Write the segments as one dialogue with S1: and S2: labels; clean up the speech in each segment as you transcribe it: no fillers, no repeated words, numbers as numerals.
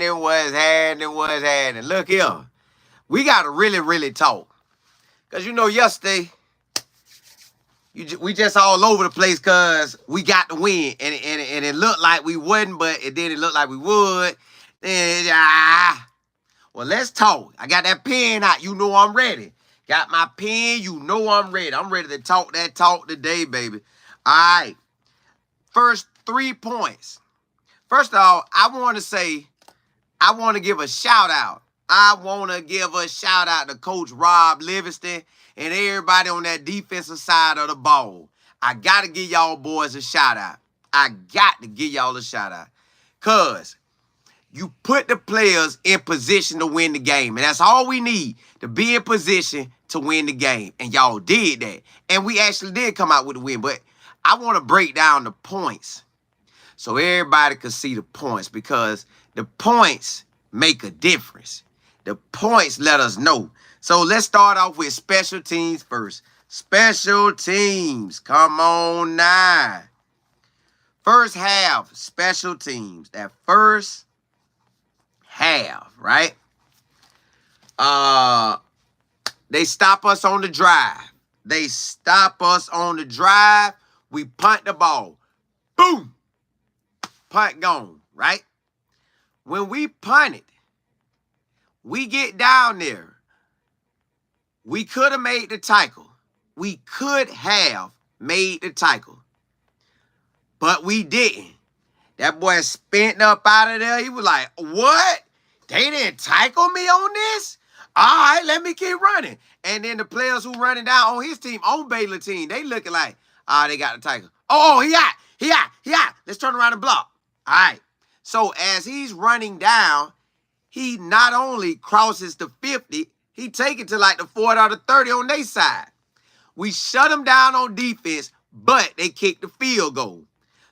S1: happening? What's happening? What's happening? Look here. We got to really talk. Because, you know, yesterday, we just all over the place because we got the win. And it looked like we wouldn't, but it didn't look like we would. Well, let's talk. I got that pen out. You know I'm ready. Got my pen. You know I'm ready. I'm ready to talk that talk today, baby. All right. First 3 points. First of all, I want to give a shout out. I want to give a shout out to Coach Rob Livingston and everybody on that defensive side of the ball. I got to give y'all boys a shout out. I got to give y'all a shout out. Because you put the players in position to win the game. And that's all we need, to be in position to win the game. And y'all did that. And we actually did come out with a win. But I want to break down the points so everybody can see the points, because the points make a difference. The points let us know. So let's start off with special teams first. Special teams. Come on now. First half, special teams. That first half, right? They stop us on the drive. They stop us on the drive. We punt the ball. Boom. Punt gone, right? When we punt it, we get down there. We could have made the tackle. We could have made the tackle. But we didn't. That boy spent up out of there. He was like, what? They didn't tackle me on this? All right, let me keep running. And then the players who running down on his team, on Baylor team, they looking like, they got the tackle. Oh, he out. Let's turn around and block. All right. So as he's running down, he not only crosses the 50, he take it to like the 40 or the 30 on their side. We shut him down on defense, but they kicked the field goal.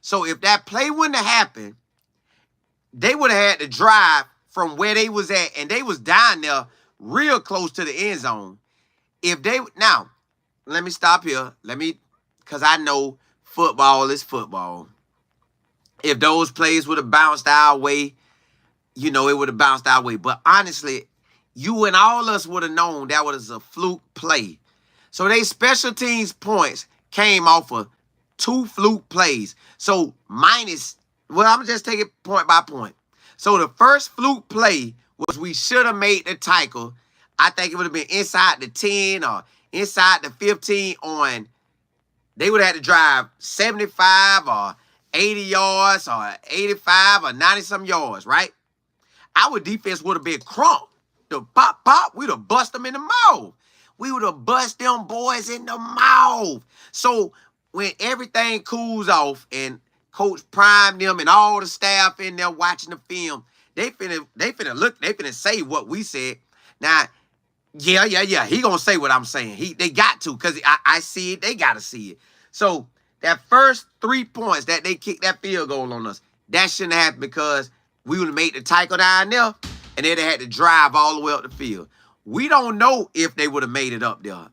S1: So if that play wouldn't have happened, they would have had to drive from where they was at, and they was down there real close to the end zone. Now, let me stop here. Because I know football is football. If those plays would have bounced our way, it would have bounced our way. But honestly, you and all us would have known that was a fluke play. So they special teams points came off of 2 fluke plays. So I'm going to just take it point by point. So the first fluke play was we should have made the tackle. I think it would have been inside the 10 or inside the 15 on, they would have had to drive 75 or 80 yards or 85 or 90-some yards, right? Our defense would have been crunk. The pop, we'd have bust them in the mouth. We would have bust them boys in the mouth. So when everything cools off and Coach Prime them and all the staff in there watching the film, they finna look, they finna say what we said. Now, yeah, he gonna say what I'm saying. They got to, because I see it, they gotta see it. So that first 3 points that they kicked that field goal on us, that shouldn't have happened, because we would have made the tackle down there, and they'd have had to drive all the way up the field. We don't know if they would have made it up there.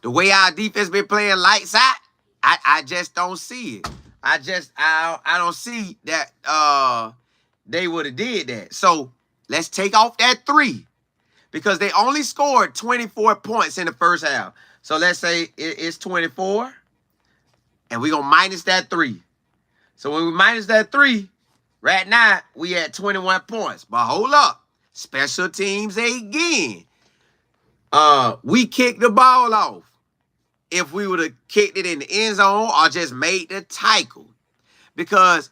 S1: The way our defense been playing lights out, I just don't see it. I don't see that they would have did that. So let's take off that 3, because they only scored 24 points in the first half. So let's say it's 24, and we're going to minus that 3. So when we minus that 3, right now, we at 21 points. But hold up. Special teams again. We kicked the ball off. If we would have kicked it in the end zone or just made the tackle. Because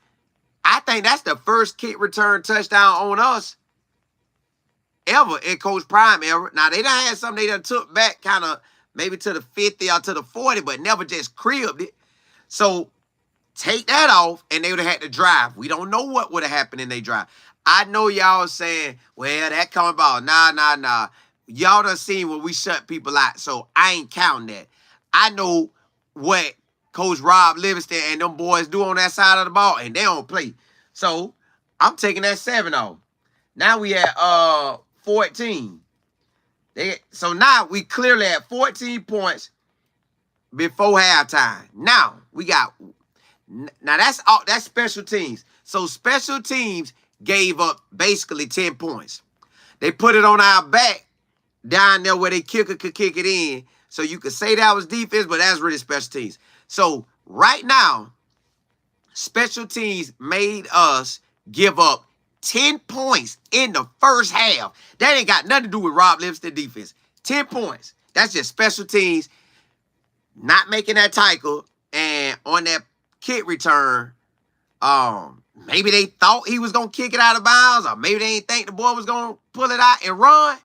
S1: I think that's the first kick return touchdown on us ever in Coach Prime era. Now, they done had something they done took back kind of maybe to the 50 or to the 40, but never just cribbed it. So take that off, and they would have had to drive. We don't know what would have happened in they drive. I know y'all saying, well, that coming ball. Nah. Y'all done seen where we shut people out, so I ain't counting that. I know what Coach Rob Livingston and them boys do on that side of the ball, and they don't play. So I'm taking that 7 off. Now we at 14. So now we clearly at 14 points before halftime. Now that's special teams. So special teams gave up basically 10 points. They put it on our back down there where they kicker could kick it in. So you could say that was defense, but that's really special teams. So right now, special teams made us give up 10 points in the first half. That ain't got nothing to do with Rob Livingston defense. 10 points. That's just special teams not making that tackle, and on that kick return, maybe they thought he was going to kick it out of bounds, or maybe they didn't think the boy was going to pull it out and run.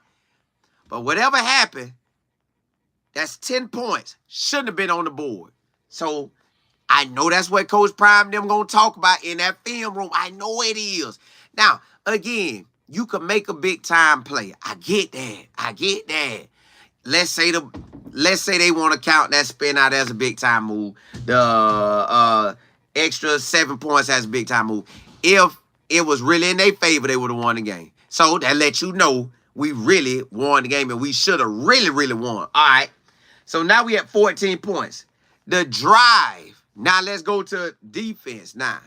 S1: But whatever happened, that's 10 points. Shouldn't have been on the board. So I know that's what Coach Prime and them going to talk about in that film room. I know it is. Now, again, you can make a big-time play. I get that. I get that. Let's say they want to count that spin out as a big-time move. The extra 7 points as a big-time move. If it was really in their favor, they would have won the game. So that lets you know we really won the game, and we should have really, really won. All right. So now we at 14 points. The drive. Now let's go to defense now.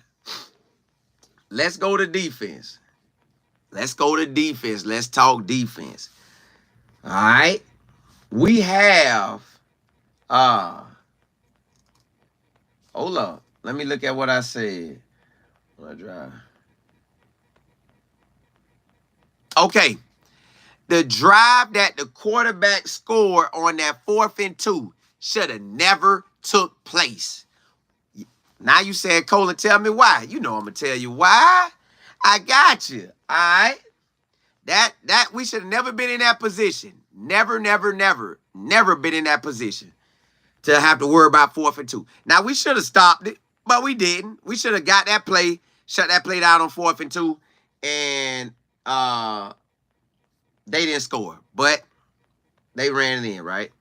S1: Let's go to defense. Let's go to defense. Let's talk defense. All right. We have, hold up. Let me look at what I said. Drive. Okay. The drive that the quarterback scored on that 4th and 2 should have never took place. Now you said, Colin, tell me why. You know I'm going to tell you why. I got you. All right. That we should have never been in that position. Never been in that position to have to worry about 4th and 2. Now, we should have stopped it, but we didn't. We should have got that play, shut that play down on 4th and 2, and they didn't score. But they ran it in, right?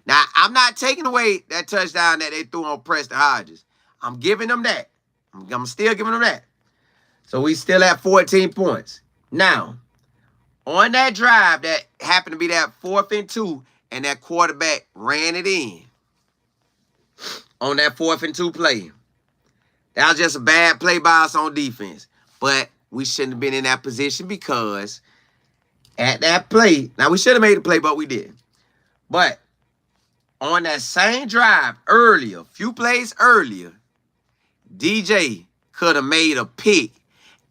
S1: Now, I'm not taking away that touchdown that they threw on Preston Hodges. I'm giving them that. I'm still giving them that. So we still at 14 points. Now, on that drive that happened to be that 4th and 2, and that quarterback ran it in on that 4th and 2 play. That was just a bad play by us on defense. But we shouldn't have been in that position because at that play, now we should have made the play, but we didn't. But on that same drive earlier, few plays earlier, DJ could have made a pick.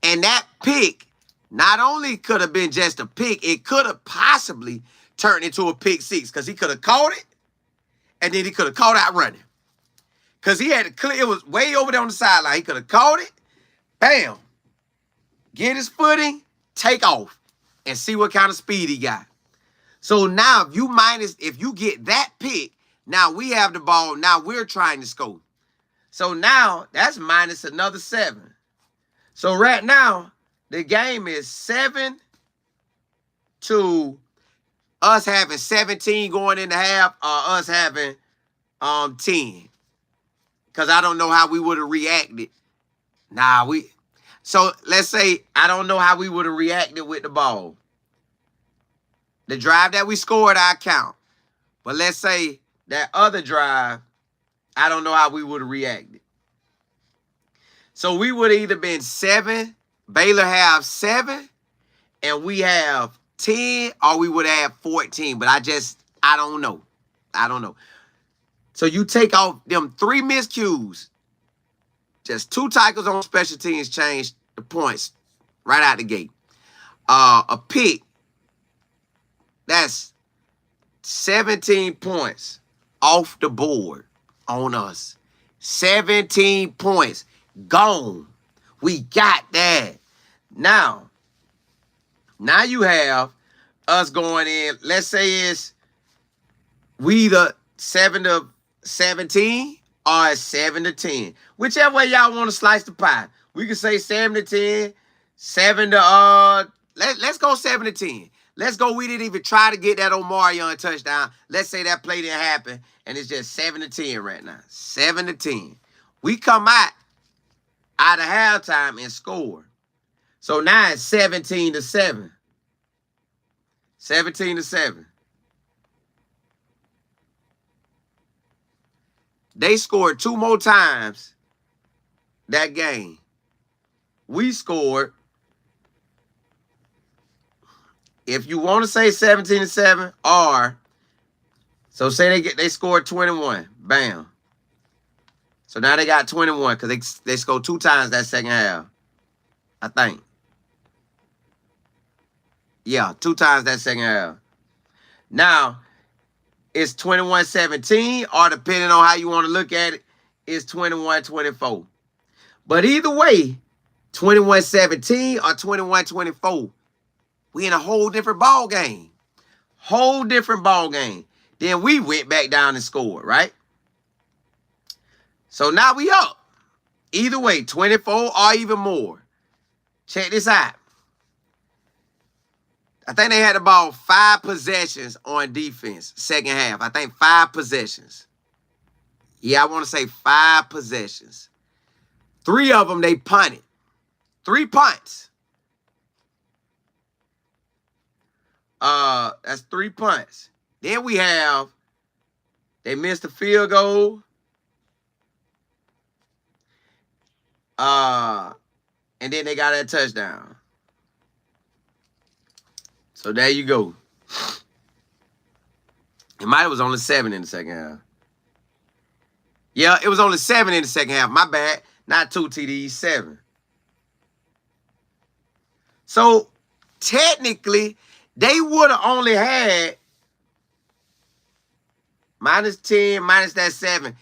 S1: And that pick not only could have been just a pick, it could have possibly turned into a pick 6 because he could have caught it, and then he could have caught out running. Because he had to clear, it was way over there on the sideline. He could have caught it, bam, get his footing, take off, and see what kind of speed he got. So now if you get that pick, now we have the ball, now we're trying to score. So now that's minus another 7. So right now, the game is 7 to us having 17 going in the half, or us having 10. Because I don't know how we would have reacted. So let's say I don't know how we would have reacted with the ball. The drive that we scored, I count. But let's say that other drive, I don't know how we would have reacted. So we would have either been 7, Baylor have 7, and we have 10, or we would have 14. But I don't know. I don't know. So you take off them 3 miscues. Just 2 tackles on special teams changed the points right out the gate. A pick, that's 17 points off the board on us. 17 points gone. We got that. Now you have us going in. Let's say it's we either 7 to 17 or it's 7 to 10. Whichever way y'all want to slice the pie. We can say 7 to 10, 7 to let's go 7 to 10. Let's go. We didn't even try to get that Omarion touchdown. Let's say that play didn't happen, and it's just 7 to 10 right now. 7 to 10. We come out of halftime and score. So now it's 17 to 7. 17 to 7. They scored 2 more times that game. We scored if you want to say 17-7, or so say they scored 21. Bam. So now they got 21 because they scored 2 times that second half. I think. Yeah, 2 times that second half. Now, it's 21-17, or depending on how you want to look at it, it's 21-24. But either way, 21-17 or 21-24, we in a whole different ball game. Whole different ball game. Then we went back down and scored, right? So now we up. Either way, 24 or even more. Check this out. I think they had about 5 possessions on defense, second half. I think 5 possessions. Yeah, I want to say 5 possessions. 3 of them, they punted. 3 punts. That's 3 punts. Then we have, they missed a field goal. And then they got that touchdown. So there you go. It might have was only 7 in the second half. Yeah, it was only 7 in the second half. My bad. Not 2 TDs, 7. So technically, they would have only had minus 10, minus that 7.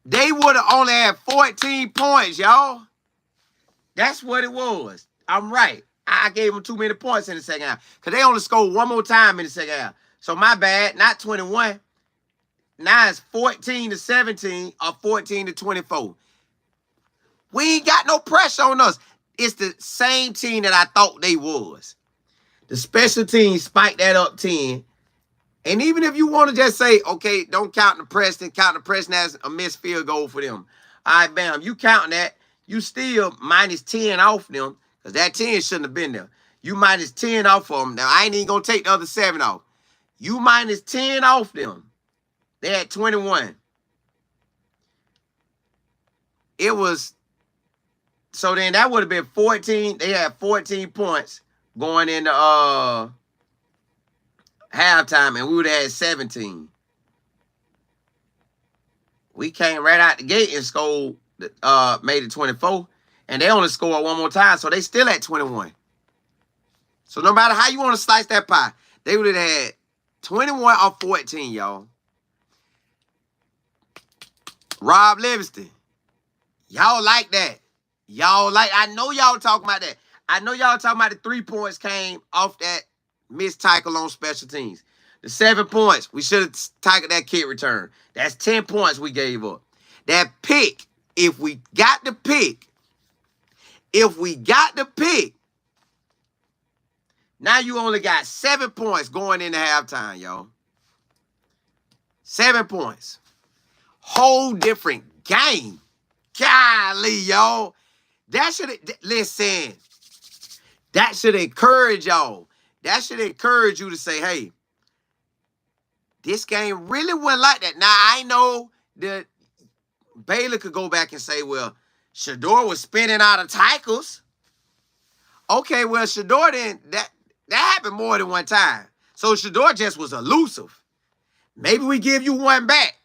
S1: They would have only had 14 points, y'all. That's what it was. I'm right. I gave them too many points in the second half because they only scored 1 more time in the second half. So my bad, not 21. Now it's 14-17 or 14-24. We ain't got no pressure on us. It's the same team that I thought they was. The special team spiked that up 10. And even if you want to just say, okay, don't count the Preston, count the Preston as a missed field goal for them. All right, bam, you counting that, you still minus 10 off them, because that 10 shouldn't have been there. You minus 10 off of them. Now, I ain't even going to take the other 7 off. You minus 10 off them. They had 21. It was, so then that would have been 14. They had 14 points going into halftime, and we would have had 17. We came right out the gate and scored, made it 24, and they only scored 1 more time, so they still at 21. So no matter how you want to slice that pie, they would have had 21 or 14, y'all. Rob Livingston, y'all like that. Y'all like, I know y'all talking about that. I know y'all talking about the 3 points came off that missed tackle on special teams. The 7 points, we should have tackled that kick return. That's 10 points we gave up. That pick, if we got the pick, now you only got 7 points going into halftime, y'all. 7 points. Whole different game. Golly, y'all. That should, listen, that should encourage y'all. That should encourage you to say, hey, this game really wasn't like that. Now, I know that Baylor could go back and say, well, Shador was spinning out of tackles. Okay, well, Shador didn't, that happened more than one time. So Shador just was elusive. Maybe we give you 1 back.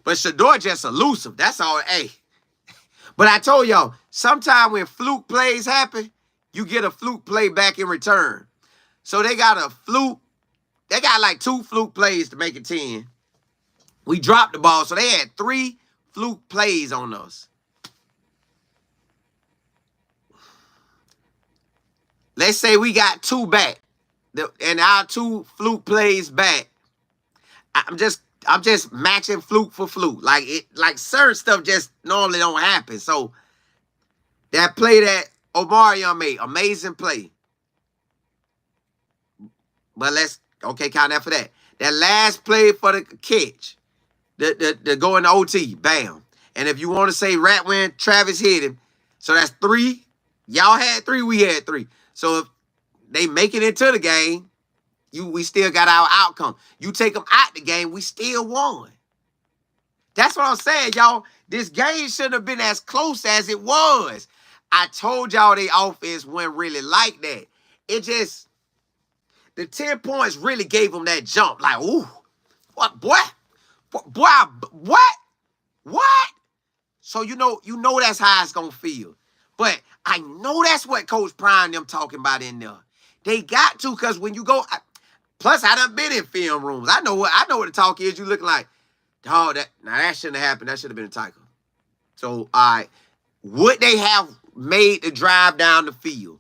S1: But Shador just elusive. That's all. Hey. But I told y'all, sometime when fluke plays happen, you get a fluke play back in return. So they got a fluke. They got like 2 fluke plays to make it 10. We dropped the ball. So they had 3 fluke plays on us. Let's say we got 2 back. And our 2 fluke plays back. I'm just matching fluke for fluke. Like certain stuff just normally don't happen. So that play that Omarion made, amazing play. But okay, count that for that. That last play for the catch, the go in the OT, bam. And if you want to say right when Travis hit him, so that's 3. Y'all had 3, we had 3. So if they make it into the game, we still got our outcome. You take them out the game, we still won. That's what I'm saying, y'all. This game shouldn't have been as close as it was. I told y'all the offense wasn't really like that. It just, the 10 points really gave them that jump. Like, ooh, what, boy? Boy, what? So you know that's how it's gonna feel. But I know that's what Coach Prime them talking about in there. They got to, because when you go, plus I done been in film rooms. I know what the talk is. You looking like, dog, that shouldn't have happened. That should have been a tackle. So, all right, would they have made the drive down the field?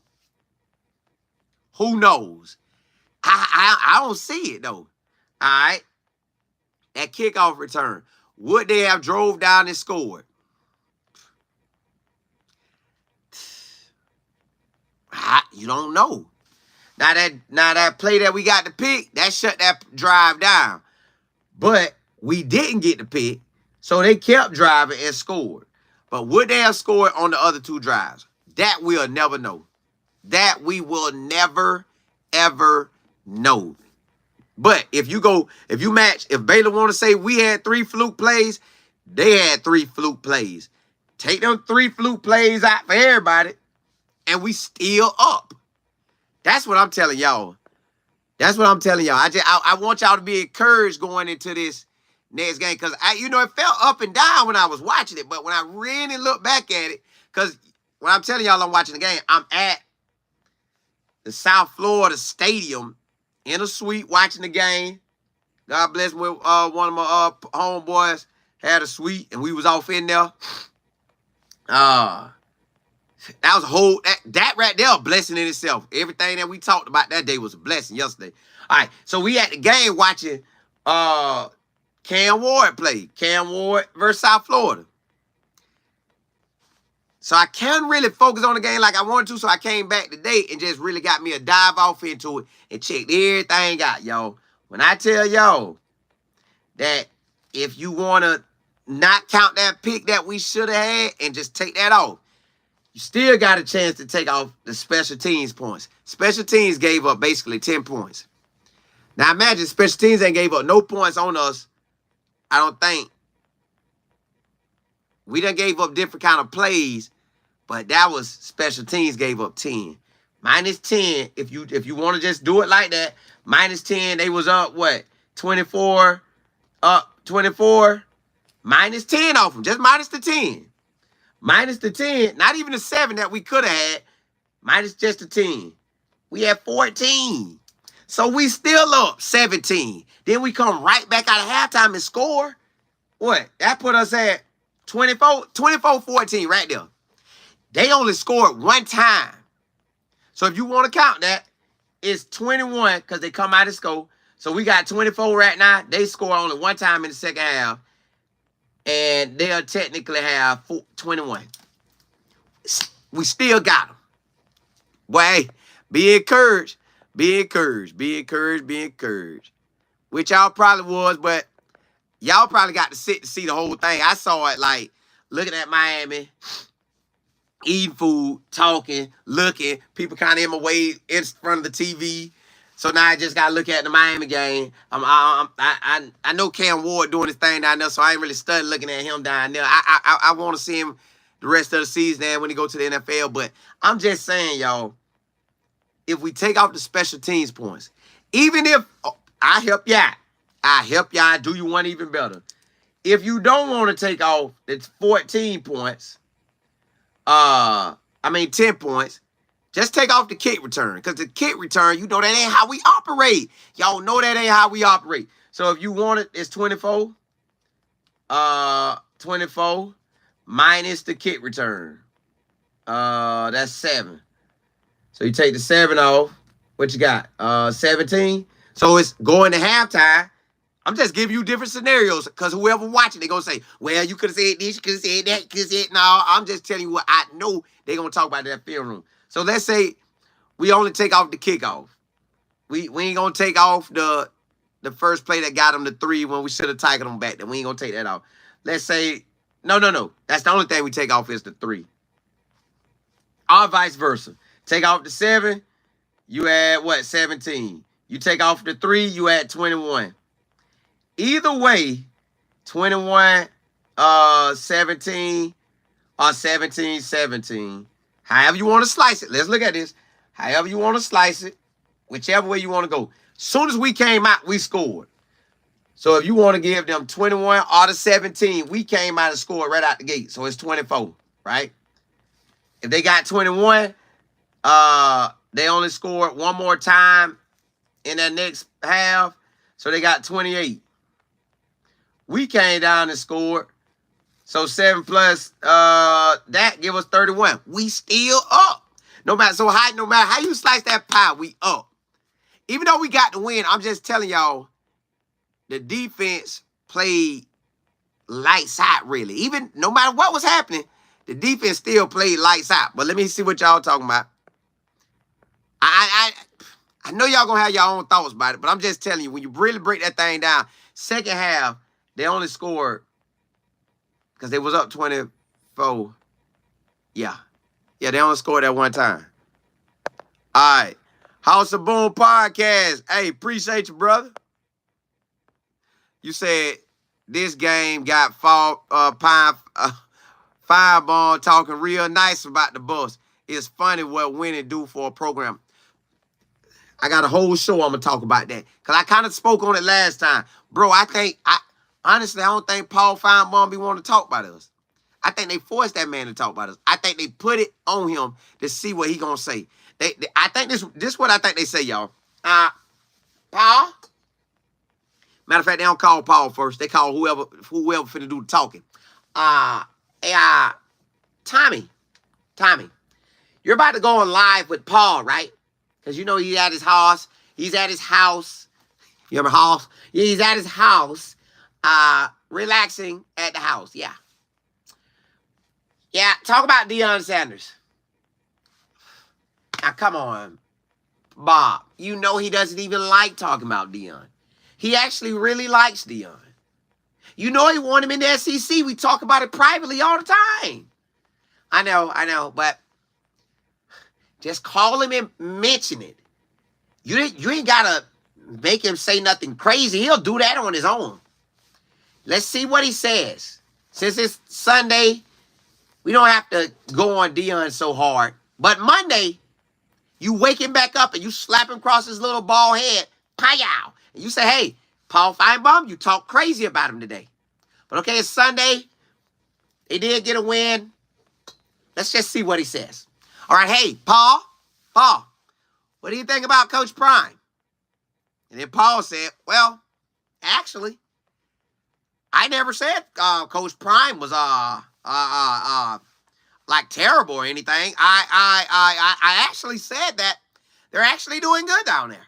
S1: Who knows? I don't see it though. All right, that kickoff return. Would they have drove down and scored? You don't know. Now that play that we got to pick, that shut that drive down. But we didn't get the pick, so they kept driving and scored. But would they have scored on the other 2 drives? That we'll never know. That we will never, ever know. But if Baylor want to say we had 3 fluke plays, they had 3 fluke plays. Take them 3 fluke plays out for everybody, and we still up. That's what I'm telling y'all. That's what I'm telling y'all. I want y'all to be encouraged going into this next game, because it felt up and down when I was watching it, but when I really look back at it, because when I'm telling y'all I'm watching the game, I'm at the South Florida Stadium in a suite watching the game. God bless me, one of my homeboys had a suite, and we was off in there. That was a whole, that right there, a blessing in itself. Everything that we talked about that day was a blessing yesterday. All right, so we at the game watching Cam Ward play. Cam Ward versus South Florida. So I can't really focus on the game like I wanted to, so I came back today and just really got me a dive off into it and checked everything out, y'all. When I tell y'all that if you want to not count that pick that we should have had and just take that off, you still got a chance to take off the special teams points. Special teams gave up basically 10 points. Now imagine special teams ain't gave up no points on us. I don't think. We done gave up different kind of plays, but that was special teams gave up 10. Minus 10, if you want to just do it like that, minus 10, they was up, what, 24, up 24, minus 10 off them, just minus the 10. Minus the 10, not even the 7 that we could have had, minus just the 10. We had 14. So we still up 17. Then we come right back out of halftime and score. What? That put us at 24-14 right there. They only scored 1 time. So if you want to count that, it's 21 because they come out and score. So we got 24 right now. They score only 1 time in the second half. And they'll technically have 21. We still got them. Boy, hey, be encouraged. Be encouraged. Be encouraged. Be encouraged. Which y'all probably was, but y'all probably got to sit to see the whole thing. I saw it like looking at Miami, eating food, talking, looking. People kind of in my way in front of the TV. So now I just got to look at the Miami game. I know Cam Ward doing his thing down there, so I ain't really studying looking at him down there. I want to see him the rest of the season and when he go to the NFL. But I'm just saying, y'all, if we take off the special teams points, even if I help you out, I do you one even better. If you don't want to take off the 14 points, 10 points, just take off the kick return. Because the kick return, you know that ain't how we operate. Y'all know that ain't how we operate. So if you want it, it's 24. 24 minus the kick return. That's 7. So you take the 7 off. What you got? 17. So it's going to halftime. I'm just giving you different scenarios because whoever watching, they going to say, well, you could have said this, you could have said that, you could have said, no, I'm just telling you what I know they're going to talk about in that film room. So let's say we only take off the kickoff. We ain't going to take off the first play that got them the 3 when we should have tackled them back. Then we ain't going to take that off. Let's say, no. That's the only thing we take off is the 3. Or vice versa. Take off the 7, you add what, 17. You take off the 3, you add 21. Either way, 21, 17, or 17, 17. However you want to slice it. Let's look at this. However you want to slice it. Whichever way you want to go. Soon as we came out, we scored. So if you want to give them 21 out of 17, we came out and scored right out the gate. So it's 24, right? If they got 21, they only scored one more time in that next half. So they got 28. We came down and scored. So 7 plus that give us 31. We still up. No matter how you slice that pie, we up. Even though we got the win, I'm just telling y'all, the defense played lights out, really. Even no matter what was happening, the defense still played lights out. But let me see what y'all talking about. I know y'all gonna have your own thoughts about it, but I'm just telling you, when you really break that thing down, second half, they only scored because they was up 24. Yeah, they only scored that one time. All right. House of Boom Podcast. Hey, appreciate you, brother. You said this game got Fireball talking real nice about the bus. It's funny what winning do for a program. I got a whole show I'm going to talk about that. Because I kind of spoke on it last time. Bro, honestly, I don't think Paul Fireball be wanting to talk about us. I think they forced that man to talk about us. I think they put it on him to see what he going to say. I think this is what I think they say, y'all. Paul? Matter of fact, they don't call Paul first. They call whoever finna do the talking. Tommy, you're about to go on live with Paul, right? Because you know he's at his house. He's at his house. You ever house? Yeah, he's at his house, relaxing at the house. Yeah. Yeah, talk about Deion Sanders. Now, come on, Bob. You know he doesn't even like talking about Deion. He actually really likes Deion. You know he want him in the SEC. We talk about it privately all the time. I know, but just call him and mention it. You ain't got to make him say nothing crazy. He'll do that on his own. Let's see what he says. Since it's Sunday, we don't have to go on Deion so hard. But Monday, you wake him back up and you slap him across his little bald head. Pow! And you say, hey, Paul Feinbaum, you talk crazy about him today. But okay, it's Sunday. They did get a win. Let's just see what he says. All right, hey, Paul, what do you think about Coach Prime? And then Paul said, well, actually, I never said Coach Prime was like terrible or anything. I actually said that they're actually doing good down there.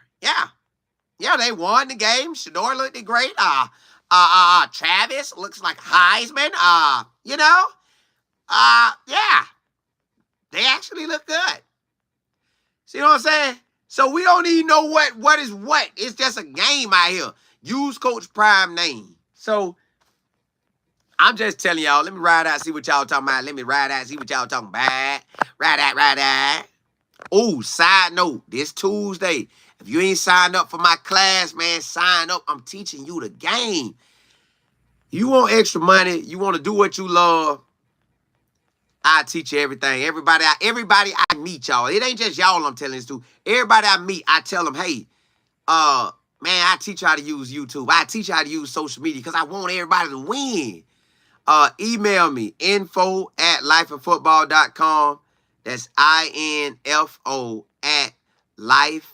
S1: Yeah, they won the game. Shador looked great. Travis looks like Heisman. Yeah, they actually look good. See what I'm saying? So we don't even know what is what. It's just a game out here. Use Coach Prime name. So I'm just telling y'all, let me ride out, see what y'all talking about. Let me ride out, see what y'all talking about. Ride out. Oh, side note, this Tuesday, if you ain't signed up for my class, man, sign up. I'm teaching you the game. You want extra money, you want to do what you love, I teach you everything. Everybody I meet, y'all. It ain't just y'all I'm telling this to. Everybody I meet, I tell them, hey, man, I teach you how to use YouTube. I teach you how to use social media because I want everybody to win. Email me, info@lifeandfootball.com. That's INFO at life,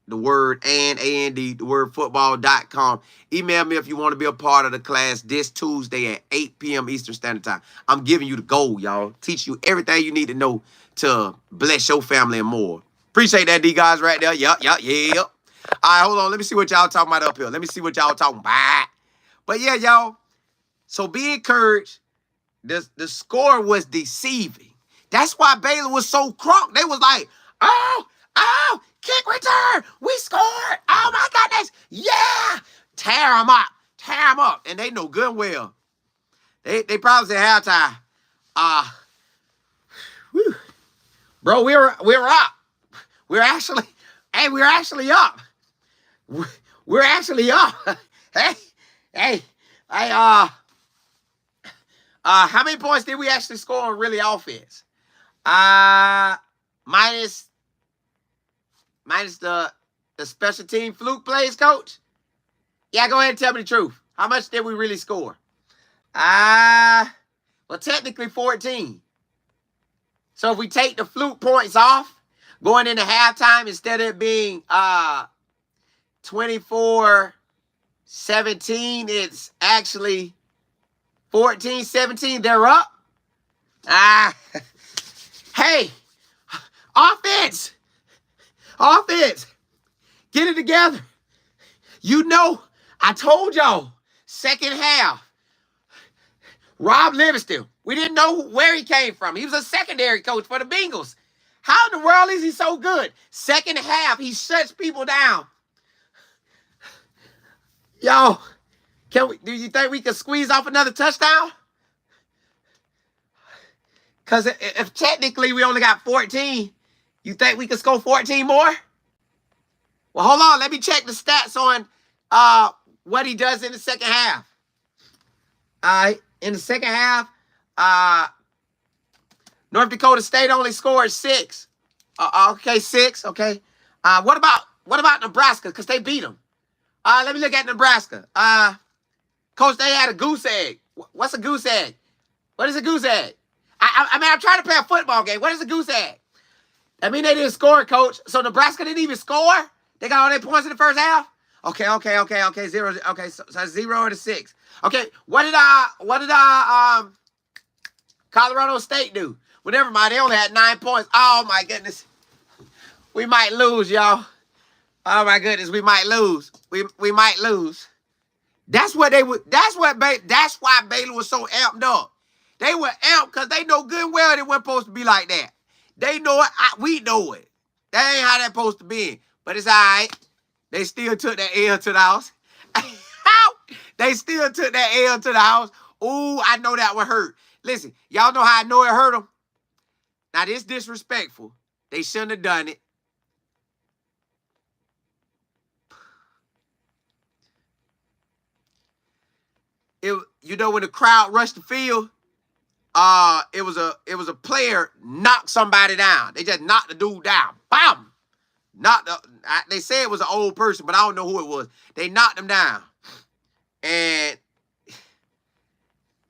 S1: the word and the word football.com. Email me if you want to be a part of the class this Tuesday at 8 p.m. Eastern Standard Time. I'm giving you the goal, y'all. Teach you everything you need to know to bless your family and more. Appreciate that, D guys, right there. Yep. All right, hold on. Let me see what y'all talking about up here. Let me see what y'all talking about. But yeah, y'all. So be encouraged. The score was deceiving. That's why Baylor was so crunk. They was like, oh, kick return. We scored. Oh, my goodness. Yeah. Tear them up. And they know good and well. They probably said halftime. Bro, we're up. We're actually up. We're actually up. Hey, how many points did we actually score on really offense? Minus the the special team fluke plays, coach? Yeah, go ahead and tell me the truth. How much did we really score? Well, technically 14. So if we take the fluke points off, going into halftime, instead of it being 24-17, it's actually 14-17. They're up. Hey, offense. Offense. Get it together. You know, I told y'all, second half, Rob Livingston, we didn't know where he came from. He was a secondary coach for the Bengals. How in the world is he so good? Second half, he shuts people down. Yo, do you think we can squeeze off another touchdown? Because if technically we only got 14, you think we can score 14 more? Well, hold on. Let me check the stats on what he does in the second half. In the second half, North Dakota State only scored 6. Okay, 6. Okay. What about Nebraska? Because they beat them. Let me look at Nebraska. Coach, they had a goose egg. What's a goose egg? What is a goose egg? I mean, I'm trying to play a football game. What is a goose egg? I mean, they didn't score, Coach. So Nebraska didn't even score? They got all their points in the first half? Okay. 0. Okay, so 0 to 6. Okay, what did Colorado State do? Well, never mind. They only had 9 points. Oh my goodness, we might lose, y'all. Oh my goodness, we might lose. We might lose. That's what they would. That's why Baylor was so amped up. They were amped because they know good and well it wasn't supposed to be like that. They know it. We know it. That ain't how that's supposed to be. But it's all right. They still took that L to the house. They still took that L to the house. Ooh, I know that would hurt. Listen, y'all know how I know it hurt them? Now, this disrespectful. They shouldn't have done it. You know, when the crowd rushed the field, it was a player knocked somebody down. They just knocked the dude down. Bam! They say it was an old person, but I don't know who it was. They knocked him down. And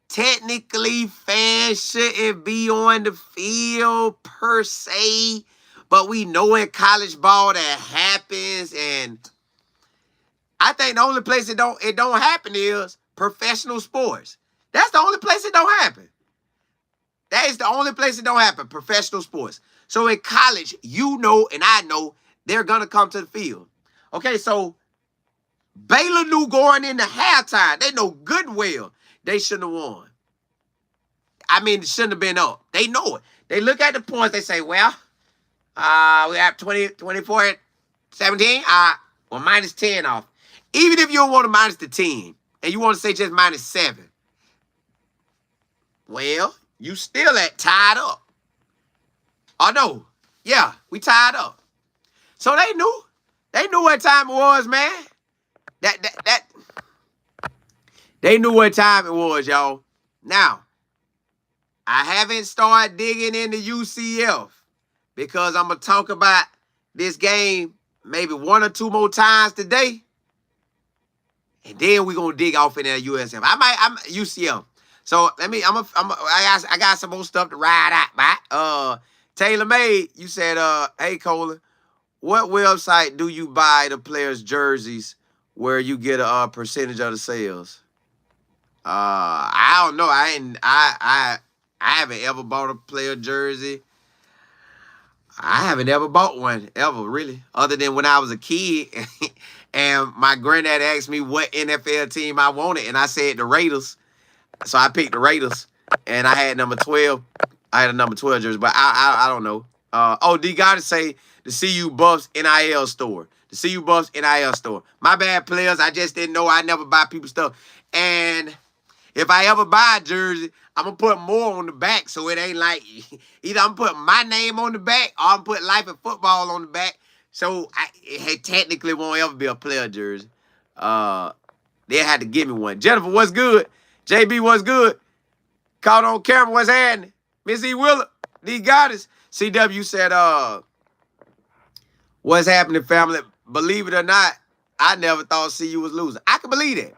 S1: technically, fans shouldn't be on the field per se, but we know in college ball that happens. And I think the only place it don't happen is professional sports. That's the only place it don't happen. That is the only place it don't happen, professional sports. So in college, you know and I know they're going to come to the field. Okay, so Baylor knew going into halftime. They know good and well they shouldn't have won. I mean, it shouldn't have been up. They know it. They look at the points. They say, well, we have 24-17. Well, minus 10 off. Even if you don't want to minus the 10 and you want to say just minus 7, well, you still tied up. Oh, no. Yeah, we tied up. So they knew. They knew what time it was, man. They knew what time it was, y'all. Now, I haven't started digging into UCF because I'm going to talk about this game maybe 1 or 2 more times today. And then we're going to dig off in that USF. I'm UCF. So I got some more stuff to ride out by. Taylor Made, you said, hey, Cola, what website do you buy the players' jerseys where you get a percentage of the sales? I don't know. I haven't ever bought a player jersey. I haven't ever bought one ever, really, other than when I was a kid and my granddad asked me what NFL team I wanted, and I said the Raiders. So I picked the Raiders, and I had number 12. I had a number 12 jersey, but I don't know. D got to say the CU Buffs NIL store. The CU Buffs NIL store. My bad, players. I just didn't know. I never buy people stuff. And if I ever buy a jersey, I'm going to put more on the back so it ain't like either I'm putting my name on the back or I'm putting Life in Football on the back. So it technically won't ever be a player jersey. They had to give me one. Jennifer, what's good? JB, what's good? Caught on camera, what's happening? Miss E. Willer, D. Goddess. CW said, what's happening, family? believe it or not, I never thought CU was losing. I can believe that.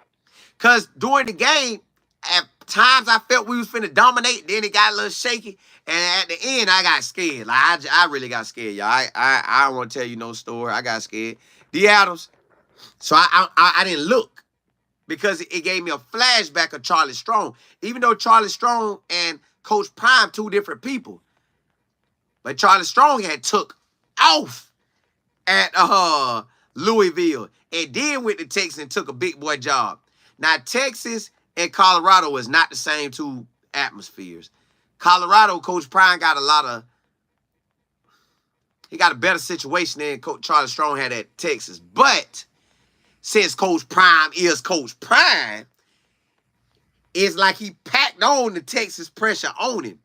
S1: Because during the game, at times I felt we was finna dominate. Then it got a little shaky. And at the end, I got scared. Like, I really got scared, y'all. I don't want to tell you no story. I got scared. D. Adams. So I didn't look. Because it gave me a flashback of Charlie Strong. Even though Charlie Strong and Coach Prime, two different people. But Charlie Strong had took off at Louisville. And then went to Texas and took a big boy job. Now, Texas and Colorado is not the same two atmospheres. Colorado, Coach Prime got he got a better situation than Coach Charlie Strong had at Texas. But since Coach Prime is Coach Prime, it's like he packed on the Texas pressure on him.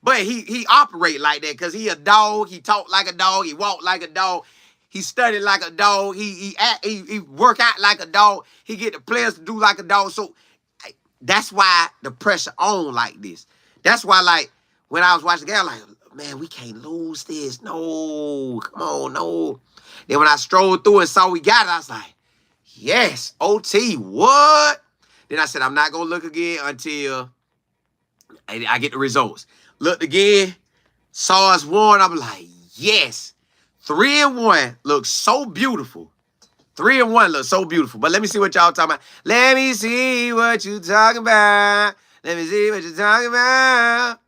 S1: But he operate like that because he a dog. He talk like a dog. He walk like a dog. He studied like a dog. He work out like a dog. He get the players to do like a dog. So that's why the pressure on like this. That's why, like, when I was watching the game, I'm like, man, we can't lose this. No, come on, no. Then when I strolled through and saw we got it, I was like, yes, OT, what? Then I said, I'm not going to look again until I get the results. Looked again, saw us won. I'm like, yes. 3-1 looks so beautiful. 3-1 looks so beautiful. But let me see what y'all talking about. Let me see what you talking about. Let me see what you talking about.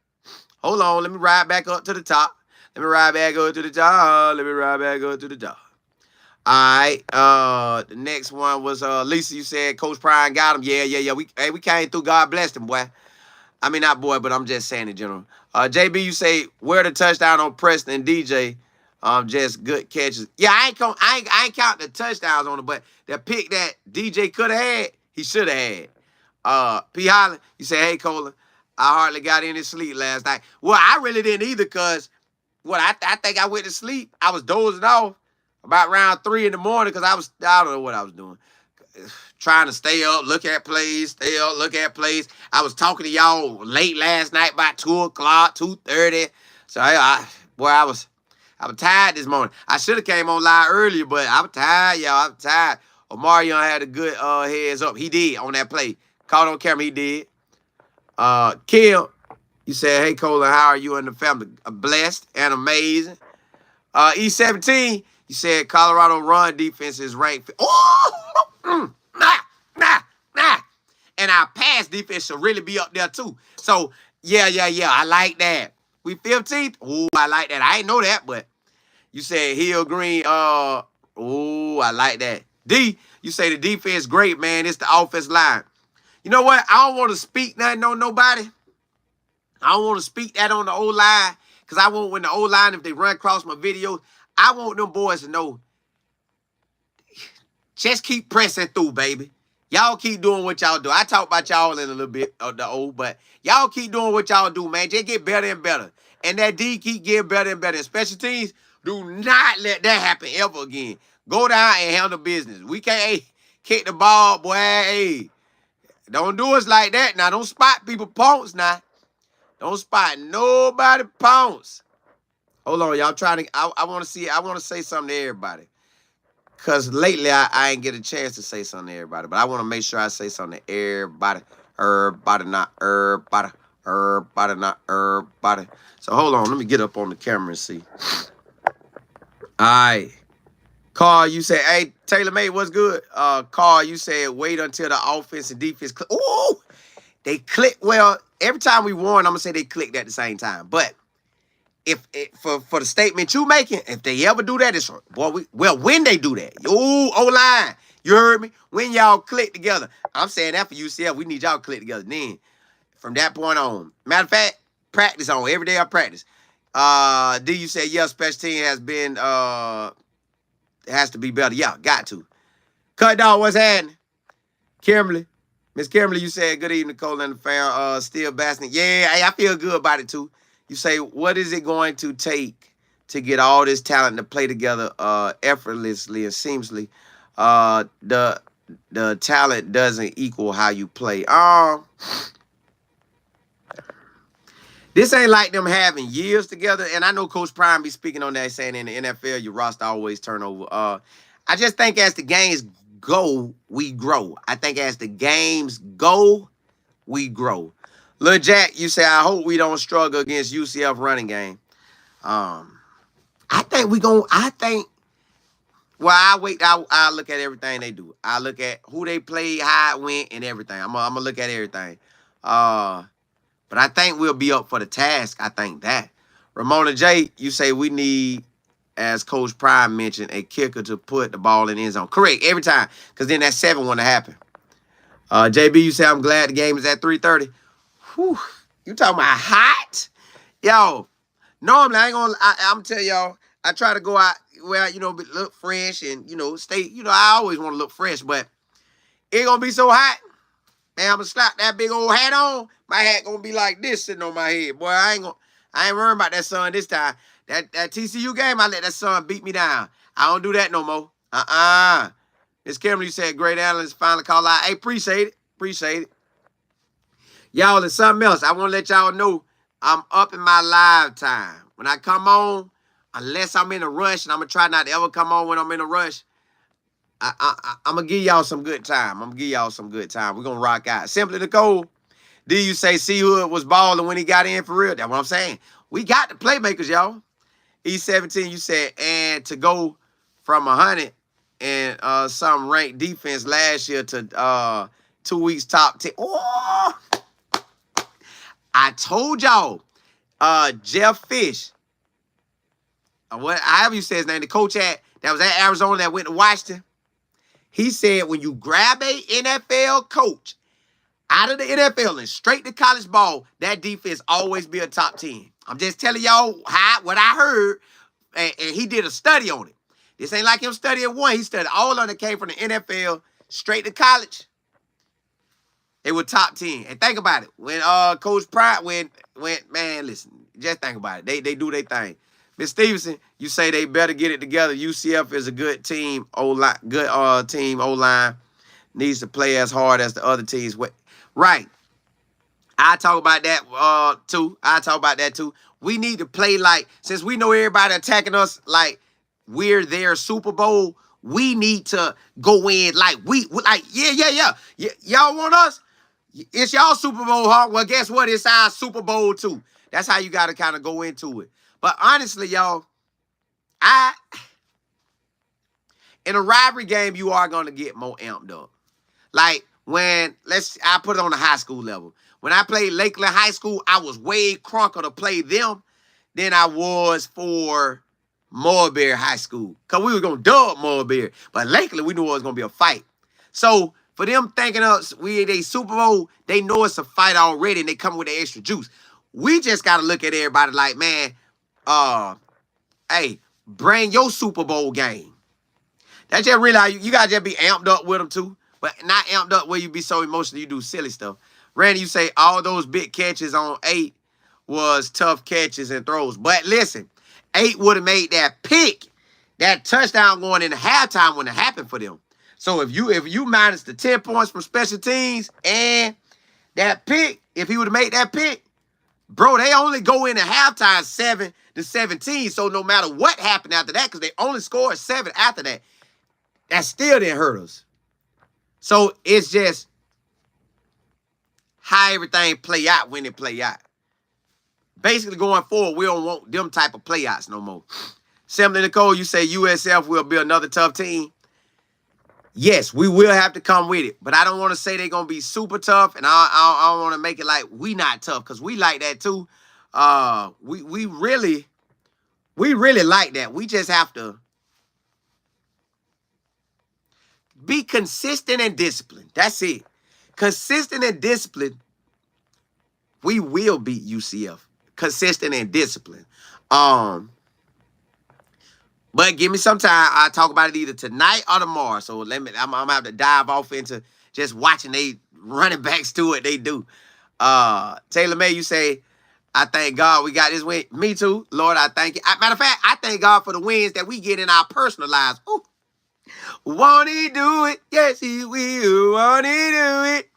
S1: Hold on. Let me ride back up to the top. Let me ride back up to the top. Let me ride back up to the top. All right. The next one was Lisa. You said Coach Prime got him. Yeah. We came through. God bless him, boy. I mean, not boy, but I'm just saying in general. JB, you say where the touchdown on Preston and DJ. Just good catches. Yeah, I ain't count the touchdowns on it, but the pick that DJ could have had, he should have had. P. Holland, you say, hey, Cola, I hardly got any sleep last night. Well, I really didn't either because I think I went to sleep. I was dozing off about around 3 in the morning because I don't know what I was doing. Trying to stay up, look at plays, I was talking to y'all late last night, about 2 o'clock, 2:30. So I was tired this morning. I should have came on live earlier, but I'm tired, y'all. I'm tired. Omarion had a good heads up. He did on that play. Caught on camera, he did. Kill, you said, hey, Cola, how are you and the family? Blessed and amazing. E17, you said Colorado run defense is ranked. Oh! Nah. And our pass defense should really be up there, too. So, yeah. I like that. We 15th? Ooh, I like that. I ain't know that, but you said Hill Green. Ooh, I like that. D, you say the defense great, man. It's the offense line. You know what? I don't want to speak nothing on nobody. I don't want to speak that on the O-line because I want when the O-line, if they run across my videos, I want them boys to know, just keep pressing through, baby. Y'all keep doing what y'all do. I talk about y'all in a little bit of the O, but y'all keep doing what y'all do, man. Just get better and better. And that D keep getting better and better. And special teams, do not let that happen ever again. Go down and handle business. We can't kick the ball, boy. Hey, don't do us like that. Now, don't spot people pounce now. Don't spot nobody pounce. Hold on, y'all trying to, I want to say something to everybody. Because lately, I ain't get a chance to say something to everybody. But I want to make sure I say something to everybody. Everybody, not everybody. Everybody, not everybody. So hold on. Let me get up on the camera and see. All right. Carl, you say, hey, Taylor May, what's good? Carl, you said wait until the offense and defense click. Ooh! They click. Well, every time we won, I'm going to say they clicked at the same time. But for the statement you making, if they ever do that, it's boy. When they do that, ooh, O-line, you heard me. When y'all click together, I'm saying that for UCF, we need y'all to click together. Then from that point on, matter of fact, practice on every day I practice. D, you say yeah, special team has been has to be better. Yeah, got to. Cut dog, what's happening? Kimberly, Miss Kimberly, you said good evening, Cole and the fam. Still basking. Yeah, I feel good about it too. You say, what is it going to take to get all this talent to play together effortlessly and seamlessly? The talent doesn't equal how you play. This ain't like them having years together. And I know Coach Prime be speaking on that, saying in the NFL, your roster always turn over. I just think as the games go, we grow. I think as the games go, we grow. Lil Jack, you say, I hope we don't struggle against UCF running game. I think I think, well, I look at everything they do. I look at who they play, how it went, and everything. I'm gonna look at everything. But I think we'll be up for the task. I think that. Ramona J, you say we need, as Coach Prime mentioned, a kicker to put the ball in the end zone. Correct, every time. Because then that 7 wouldn't happen. JB, you say, I'm glad the game is at 3:30. Whew. You talking about hot? Yo, normally I'm telling y'all, I try to go out where, look fresh and, stay, I always want to look fresh, but it gonna be so hot. Man, I'm gonna slap that big old hat on. My hat gonna be like this sitting on my head. Boy, I ain't worrying about that sun this time. That TCU game, I let that sun beat me down. I don't do that no more. Miss Cameron, you said great analyst finally call out. Hey, appreciate it. Appreciate it. Y'all, it's something else. I want to let y'all know I'm up in my live time. When I come on, unless I'm in a rush, and I'm going to try not to ever come on when I'm in a rush, I'm going to give y'all some good time. We're going to rock out. Simply Nicole, do you say Seahood was balling when he got in for real? That's what I'm saying. We got the playmakers, y'all. E17, you said, and to go from 100 and some ranked defense last year to 2 weeks top 10. Oh! I told y'all, Jeff Fish, however you say his name, the coach that was at Arizona that went to Washington, he said when you grab a NFL coach out of the NFL and straight to college ball, that defense always be a top 10. I'm just telling y'all what I heard, and he did a study on it. This ain't like him studying one. He studied all of them that came from the NFL straight to college. They were top 10. And think about it. When Coach Pratt went, man, listen, just think about it. They do their thing. Miss Stevenson, you say they better get it together. UCF is a good team, O-line, team, O-line. Needs to play as hard as the other teams. Right. I talk about that too. We need to play like, since we know everybody attacking us like we're their Super Bowl, we need to go in like yeah. Y'all want us? It's y'all Super Bowl, huh? Well, guess what? It's our Super Bowl too. That's how you got to kind of go into it. But honestly, y'all, in a rivalry game, you are going to get more amped up. Like I put it on the high school level. When I played Lakeland High School, I was way crunker to play them than I was for Mulberry High School. Because we were going to dub Mulberry. But Lakeland, we knew it was going to be a fight. So for them thinking us, they Super Bowl, they know it's a fight already and they come with the extra juice. We just got to look at everybody like, man, hey, bring your Super Bowl game. That's just realize you got to just be amped up with them too. But not amped up where you be so emotional you do silly stuff. Randy, you say all those big catches on 8 was tough catches and throws. But listen, 8 would have made that pick, that touchdown going into halftime when it happened for them. So if you minus the 10 points from special teams and that pick, if he would have made that pick, bro, they only go into halftime 7-17. So no matter what happened after that, because they only scored 7 after that, that still didn't hurt us. So it's just how everything play out when it play out. Basically, going forward, we don't want them type of playouts no more. Simply Nicole, you say USF will be another tough team. Yes, we will have to come with it. But I don't want to say they're going to be super tough, and I don't want to make it like we not tough, because we like that too. We really like that. We just have to be consistent and disciplined. That's it. Consistent and disciplined, we will beat UCF. Consistent and disciplined. But give me some time. I'll talk about it either tonight or tomorrow. So I'm gonna have to dive off into just watching they running backs do what they do. Taylor May, you say, I thank God we got this win. Me too. Lord, I thank you. Matter of fact, I thank God for the wins that we get in our personal lives. Ooh. Won't he do it? Yes, he will. Won't he do it?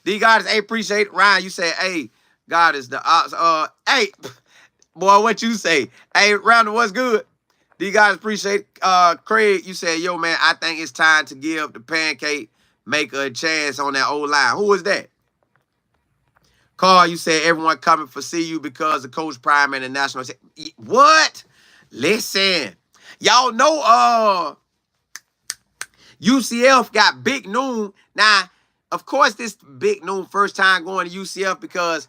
S1: D God is appreciate it. Ryan, you say, hey, God is the hey, boy, what you say? Hey, Randall, what's good? these guys appreciate Craig. You said, yo, man, I think it's time to give the pancake maker a chance on that old line. Who was that? Carl, you said everyone coming for CU because of Coach Prime and the national. What? Listen, y'all know UCF got Big Noon. Now, of course, this Big Noon first time going to UCF because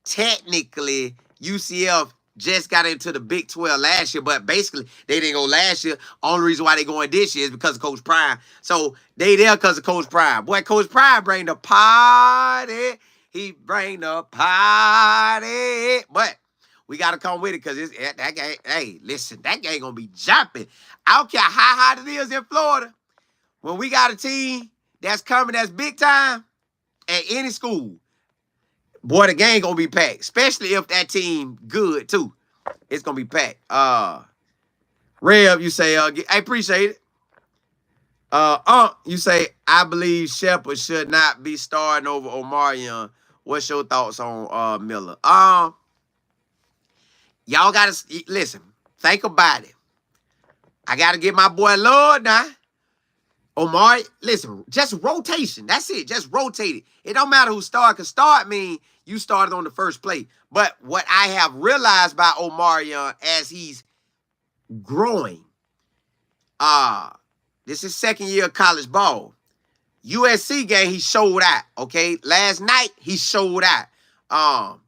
S1: technically UCF just got into the Big 12 last year, but basically they didn't go last year. Only reason why they going this year is because of Coach Prime. So they there because of Coach Prime. Boy, Coach Prime bring the party. He bring the party. But we got to come with it because that game, hey, listen, that game going to be jumping. I don't care how hot it is in Florida. When we got a team that's coming that's big time at any school, boy, the game going to be packed. Especially if that team good, too. It's going to be packed. Rev, you say, I appreciate it. You say, I believe Shepard should not be starting over Omarion. What's your thoughts on Miller? Y'all got to, listen, think about it. I got to give my boy love now. Omari, listen, just rotation. That's it. Just rotate it. It don't matter who start, because start mean you started on the first play. But what I have realized by Omarion as he's growing, this is second year of college ball. USC game, he showed out, okay? Last night, he showed out.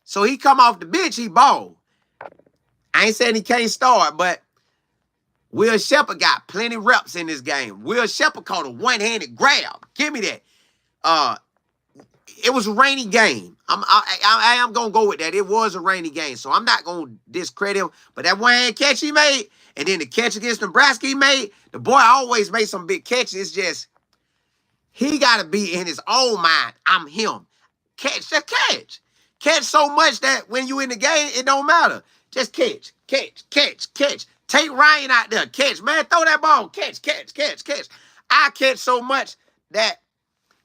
S1: So he come off the bench, he balled. I ain't saying he can't start, but Will Shepard got plenty reps in this game. Will Shepard caught a one-handed grab. Give me that. It was a rainy game. I am going to go with that. It was a rainy game, so I'm not going to discredit him. But that one-hand catch he made, and then the catch against Nebraska he made, the boy always made some big catches. It's just, he got to be in his own mind. I'm him. Catch, just catch. Catch so much that when you in the game, it don't matter. Just catch, catch, catch, catch. Take Ryan out there. Catch, man. Throw that ball. Catch, catch, catch, catch. I catch so much that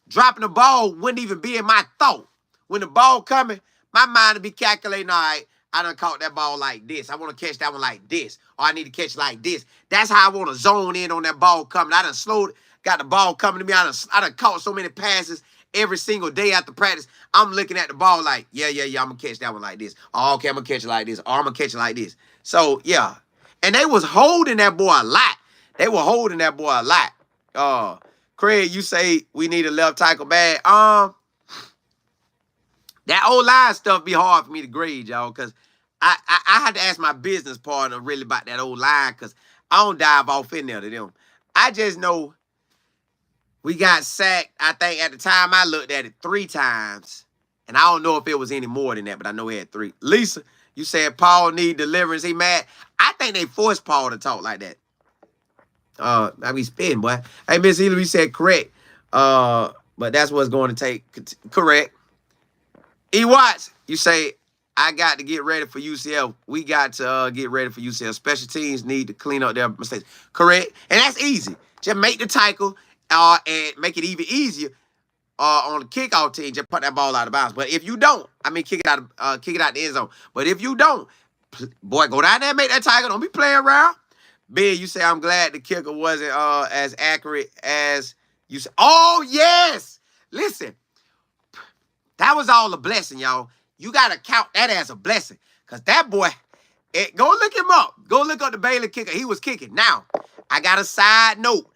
S1: dropping the ball wouldn't even be in my thought. When the ball coming, my mind would be calculating, all right, I done caught that ball like this. I want to catch that one like this. Or I need to catch like this. That's how I want to zone in on that ball coming. I done slowed, got the ball coming to me. I done caught so many passes every single day after practice. I'm looking at the ball like, yeah, I'm going to catch that one like this. Oh, okay, I'm going to catch it like this. Or I'm going to catch it like this. So, yeah. And they was holding that boy a lot. They were holding that boy a lot. Craig, you say we need a left tackle bad. That O-line stuff be hard for me to grade, y'all, because I had to ask my business partner really about that O-line because I don't dive off in there to them. I just know we got sacked, I think at the time I looked at it 3 times. And I don't know if it was any more than that, but I know he had 3. Lisa, you said Paul need deliverance. He mad. I think they forced Paul to talk like that. I be spitting, boy. Hey, Miss Hillary said correct. But that's what's going to take. Correct. E. Watts, you say, I got to get ready for UCF. We got to get ready for UCF. Special teams need to clean up their mistakes. Correct. And that's easy. Just make the tackle and make it even easier on the kickoff team. Just put that ball out of bounds. But if you don't, I mean, kick it out the end zone. But if you don't, boy, go down there and make that tackle. Don't be playing around. Big, you say, I'm glad the kicker wasn't as accurate as you said. Oh, yes. Listen, that was all a blessing, y'all. You got to count that as a blessing. Because that boy, go look him up. Go look up the Baylor kicker. He was kicking. Now, I got a side note.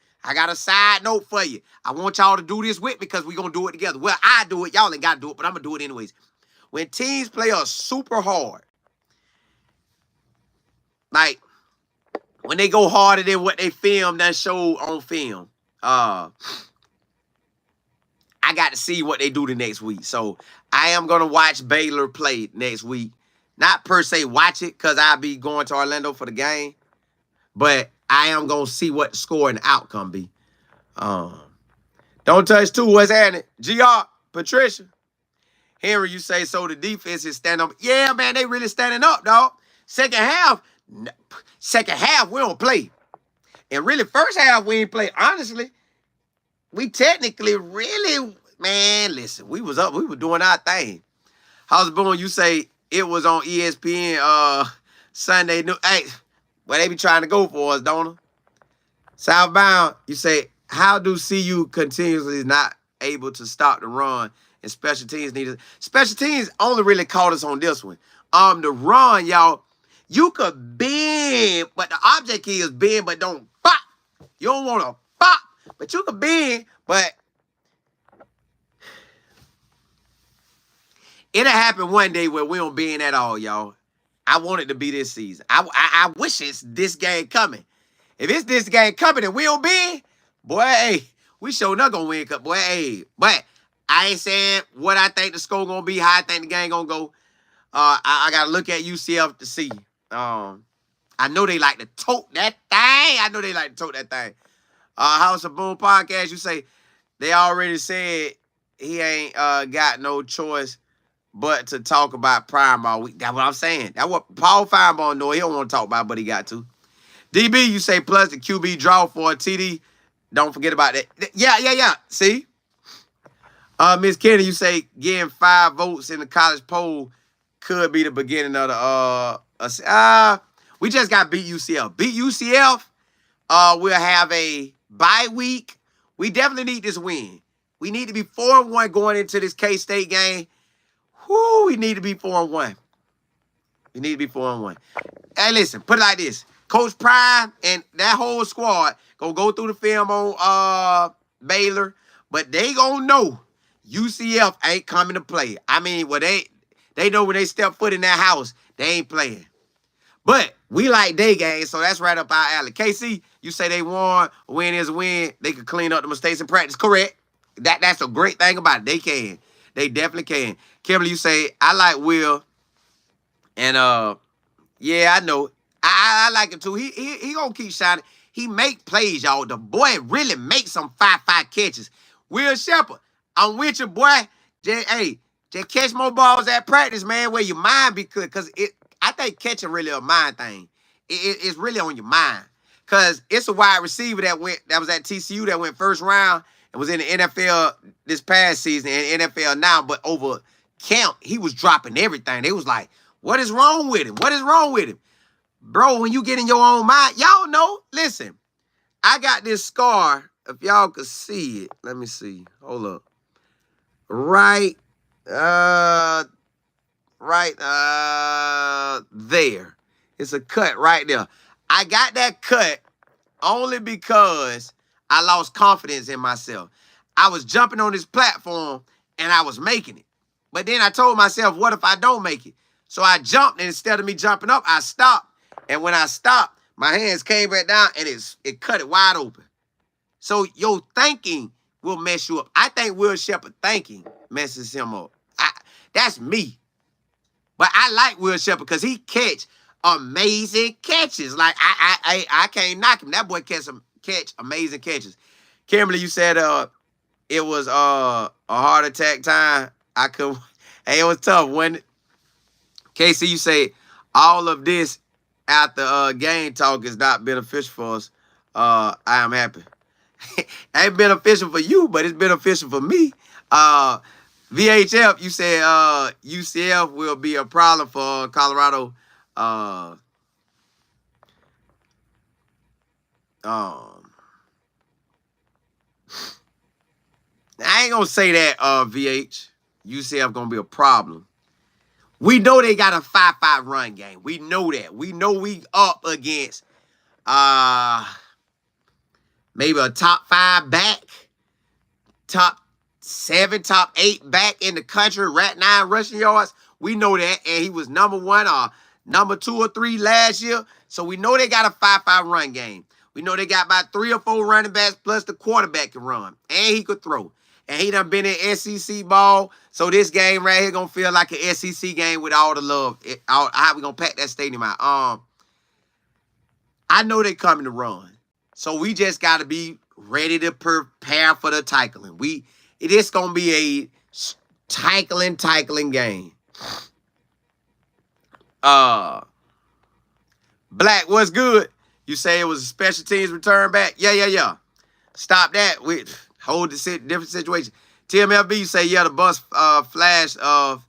S1: For you. I want y'all to do this with me because we're going to do it together. Well, I do it. Y'all ain't got to do it, but I'm going to do it anyways. When teams play us super hard, like, when they go harder than what they filmed that show on film, I got to see what they do the next week. So I am going to watch Baylor play next week. Not per se watch it because I'll be going to Orlando for the game. But I am going to see what the score and the outcome be. Don't touch 2. What's happening? GR, Patricia. Henry, you say, so the defense is standing up. Yeah, man, they really standing up, dog. Second half, we don't play. And really, first half, we ain't play. Honestly, we technically really, man, listen, we was up. We were doing our thing. How's it going? You say it was on ESPN Sunday. Hey, Well, they be trying to go for us, don't they? Southbound, you say, how do CU continuously not able to stop the run and special teams needed? Special teams only really caught us on this one. The run, y'all, you could bend, but the object is bend, but don't pop. You don't want to pop, but you could bend, but it'll happen one day where we don't bend at all, y'all. I want it to be this season. I wish it's this game coming. If it's this game coming and we don't bend, boy, hey, we sure not gonna win. Boy, hey, but I ain't saying what I think the score gonna be, how I think the game gonna go. I gotta look at UCF to see. I know they like to tote that thing. I know they like to tote that thing. House of Boom podcast, you say they already said he ain't got no choice but to talk about Prime all week. That's what I'm saying. That's what Paul Feinbaum know. He don't want to talk about, but he got to. DB, you say plus the QB draw for a TD. Don't forget about that. Yeah. See? Miss Kennedy, you say getting 5 votes in the college poll could be the beginning of the we just got beat UCF. Beat UCF. We'll have a bye week. We definitely need this win. We need to be 4-1 going into this K-State game. Whoo, we need to be 4-1. We need to be 4-1. Hey, listen, put it like this. Coach Prime and that whole squad gonna go through the film on Baylor, but they gonna know UCF ain't coming to play. I mean, well, they know when they step foot in that house, they ain't playing. But we like day games, so that's right up our alley. KC, you say they won. A win is a win. They can clean up the mistakes in practice. Correct. That's a great thing about it. They can. They definitely can. Kimberly, you say, I like Will. And yeah, I know. I like him too. He gonna keep shining. He make plays, y'all. The boy really makes some 5-5 catches. Will Shepherd, I'm with you, boy. Just catch more balls at practice, man, where your mind be good. Because I think catching really a mind thing. It's really on your mind. Because it's a wide receiver that was at TCU that went first round and was in the NFL this past season and NFL now, but over camp, he was dropping everything. They was like, what is wrong with him? What is wrong with him? Bro, when you get in your own mind, y'all know, listen, I got this scar. If y'all could see it, let me see. Hold up. Right there. It's a cut right there. I got that cut only because I lost confidence in myself. I was jumping on this platform and I was making it. But then I told myself, what if I don't make it? So I jumped, and instead of me jumping up, I stopped. And when I stopped, my hands came back down and it cut it wide open. So your thinking will mess you up. I think Will Shepherd thinking messes him up. That's me. But I like Will Shepherd because he catch amazing catches. Like I can't knock him. That boy catch amazing catches. Kimberly, you said it was a heart attack time. I could. Hey, it was tough, wasn't it? Casey, you say all of this after game talk is not beneficial for us. I am happy. Ain't beneficial for you, but it's beneficial for me. VHF, you said UCF will be a problem for Colorado. I ain't gonna say that, VH. UCF gonna be a problem. We know they got a 5-5 run game. We know that. We know we up against maybe a top 5 back, top 7, top 8 back in the country, rat 9 rushing yards. We know that. And he was number 1 or number 2 or 3 last year. So we know they got a 5-5 run game. We know they got about 3 or 4 running backs plus the quarterback can run. And he could throw. And he done been in SEC ball. So this game right here gonna feel like an SEC game with all the love. How we gonna pack that stadium out? I know they coming to run. So we just gotta be ready to prepare for the tackling. It is gonna be a tackling game. Black, what's good? You say it was a special teams return back? Yeah. Stop that. We hold the different situation. TMLB, you say, yeah, the bus flash of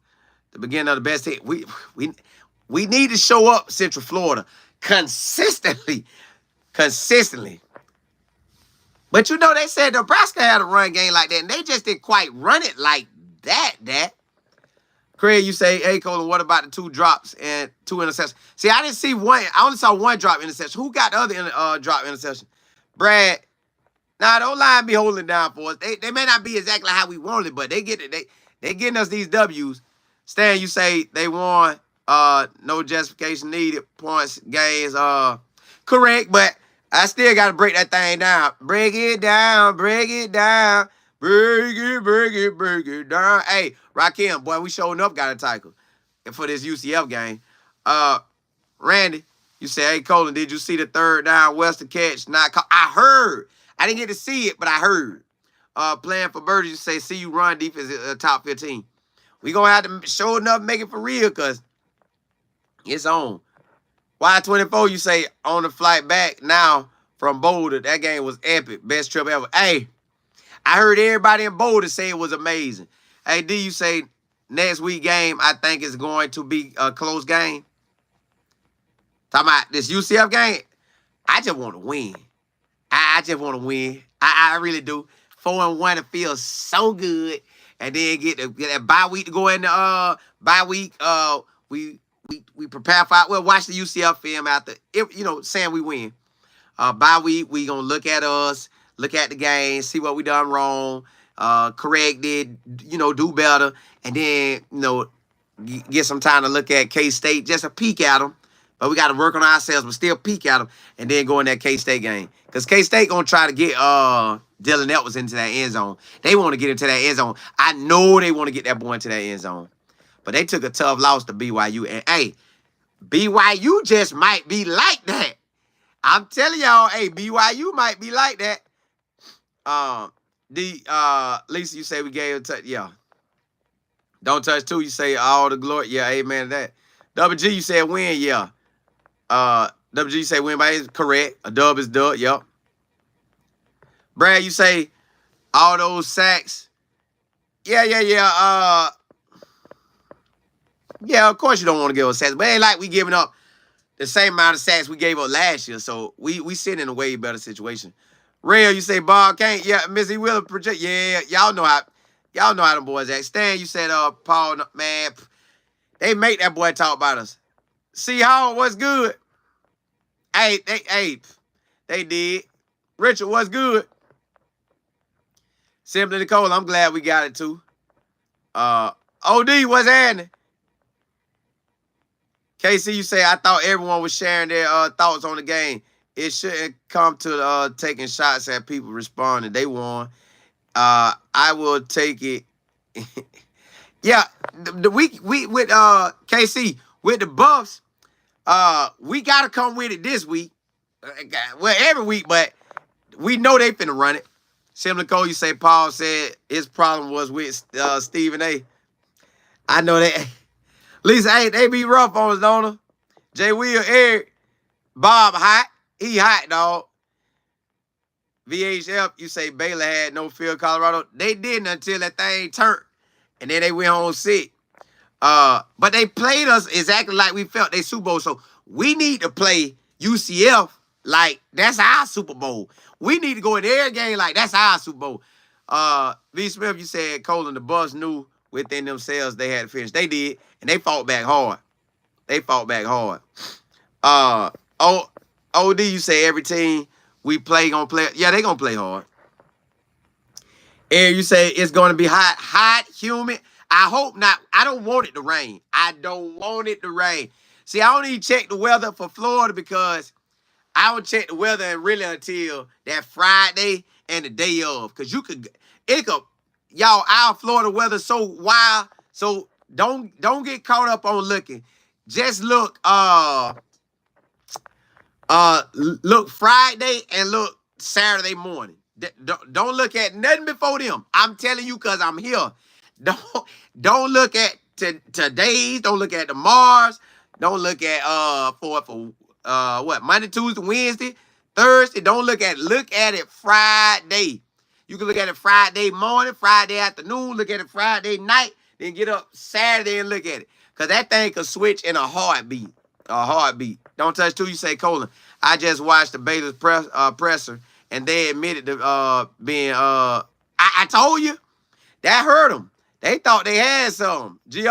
S1: the beginning of the best hit. We need to show up, Central Florida. consistently. Consistently. But you know, they said Nebraska had a run game like that, and they just didn't quite run it like that. Craig, you say, hey, Colin, what about the 2 drops and 2 interceptions? See, I didn't see one. I only saw 1 drop interception. Who got the other drop interception? Brad. Nah, don't lie and be holding down for us. They may not be exactly how we want it, but they get it. They getting us these W's. Stan, you say they won. No justification needed. Points, gains. Correct, but I still got to break that thing down. Break it down. Break it down. Break it down. Hey, Rakim, boy, we showing up got a tackle for this UCF game. Randy, you say, hey, Colin, did you see the 3rd down Western catch? I heard. I didn't get to see it, but I heard. Playing for Birdie, you say, see you run defense top 15. We going to have to show enough, make it for real, because it's on. Y24, you say, on the flight back now from Boulder. That game was epic. Best trip ever. Hey, I heard everybody in Boulder say it was amazing. Hey, D, you say, next week game, I think it's going to be a close game. Talking about this UCF game, I just want to win. I just want to win. I really do. 4-1, it feels so good. And then get that bye week to go in the bye week. We prepare for, we'll watch the UCF film after, saying we win. Bye week, we going to look at us, look at the game, see what we done wrong, correct it, do better. And then, get some time to look at K-State, just a peek at them. But we got to work on ourselves, but still peek at them, and then go in that K-State game. Because K-State going to try to get Dylan Edwards into that end zone. They want to get into that end zone. I know they want to get that boy into that end zone. But they took a tough loss to BYU. And, hey, BYU just might be like that. I'm telling y'all, hey, BYU might be like that. Lisa, you say we gave a touch. Yeah. Don't touch 2, you say all the glory. Yeah, amen to that. Double G, you said win. Yeah. WG, you say win by is correct. A dub is dub. Yep. Brad, you say all those sacks. Yeah. Yeah, of course you don't want to give us sacks, but it ain't like we giving up the same amount of sacks we gave up last year. So we sitting in a way better situation. Rail, you say Bob can't. Yeah, Missy Wheeler project. Yeah, y'all know how them boys act. Stan, you said Paul, man, they make that boy talk about us. See how what's good? Hey, they did. Richard, what's good? Simply Nicole, I'm glad we got it too. OD, what's happening? KC, you say, I thought everyone was sharing their thoughts on the game. It shouldn't come to taking shots at people responding. They won. I will take it. Yeah, the week with KC, with the Buffs, we got to come with it this week. Well, every week, but we know they finna run it. Similar Cole, you say Paul said his problem was with Stephen A. I know that. Lisa, hey, they be rough on us, don't they? Jay Will, Eric, Bob, hot. He hot, dog. VHF, you say Baylor had no field, Colorado. They didn't until that thing turned. And then they went home sick. But they played us exactly like we felt they Super Bowl. So we need to play UCF like that's our Super Bowl. We need to go in their game like that's our Super Bowl. V. Smith, you said Colin, the Bucks knew within themselves they had to finish. They did, and they fought back hard. OD, you say every team we play gonna play. Yeah, they gonna play hard. Eric, you say it's gonna be hot, humid. I hope not. I don't want it to rain. See, I don't even check the weather for Florida because I don't check the weather and really until that Friday and the day of. Because y'all, our Florida weather so wild. So don't get caught up on looking. Just look Friday and look Saturday morning. Don't look at nothing before them. I'm telling you because I'm here. Don't look at today's. Don't look at tomorrow's. Don't look at what Monday, Tuesday, Wednesday, Thursday. Don't look at it Friday. You can look at it Friday morning, Friday afternoon. Look at it Friday night. Then get up Saturday and look at it because that thing could switch in a heartbeat. Don't touch two. You say Colin. I just watched the Baylor's presser, and they admitted to being. I told you that hurt them. They thought they had some. Gr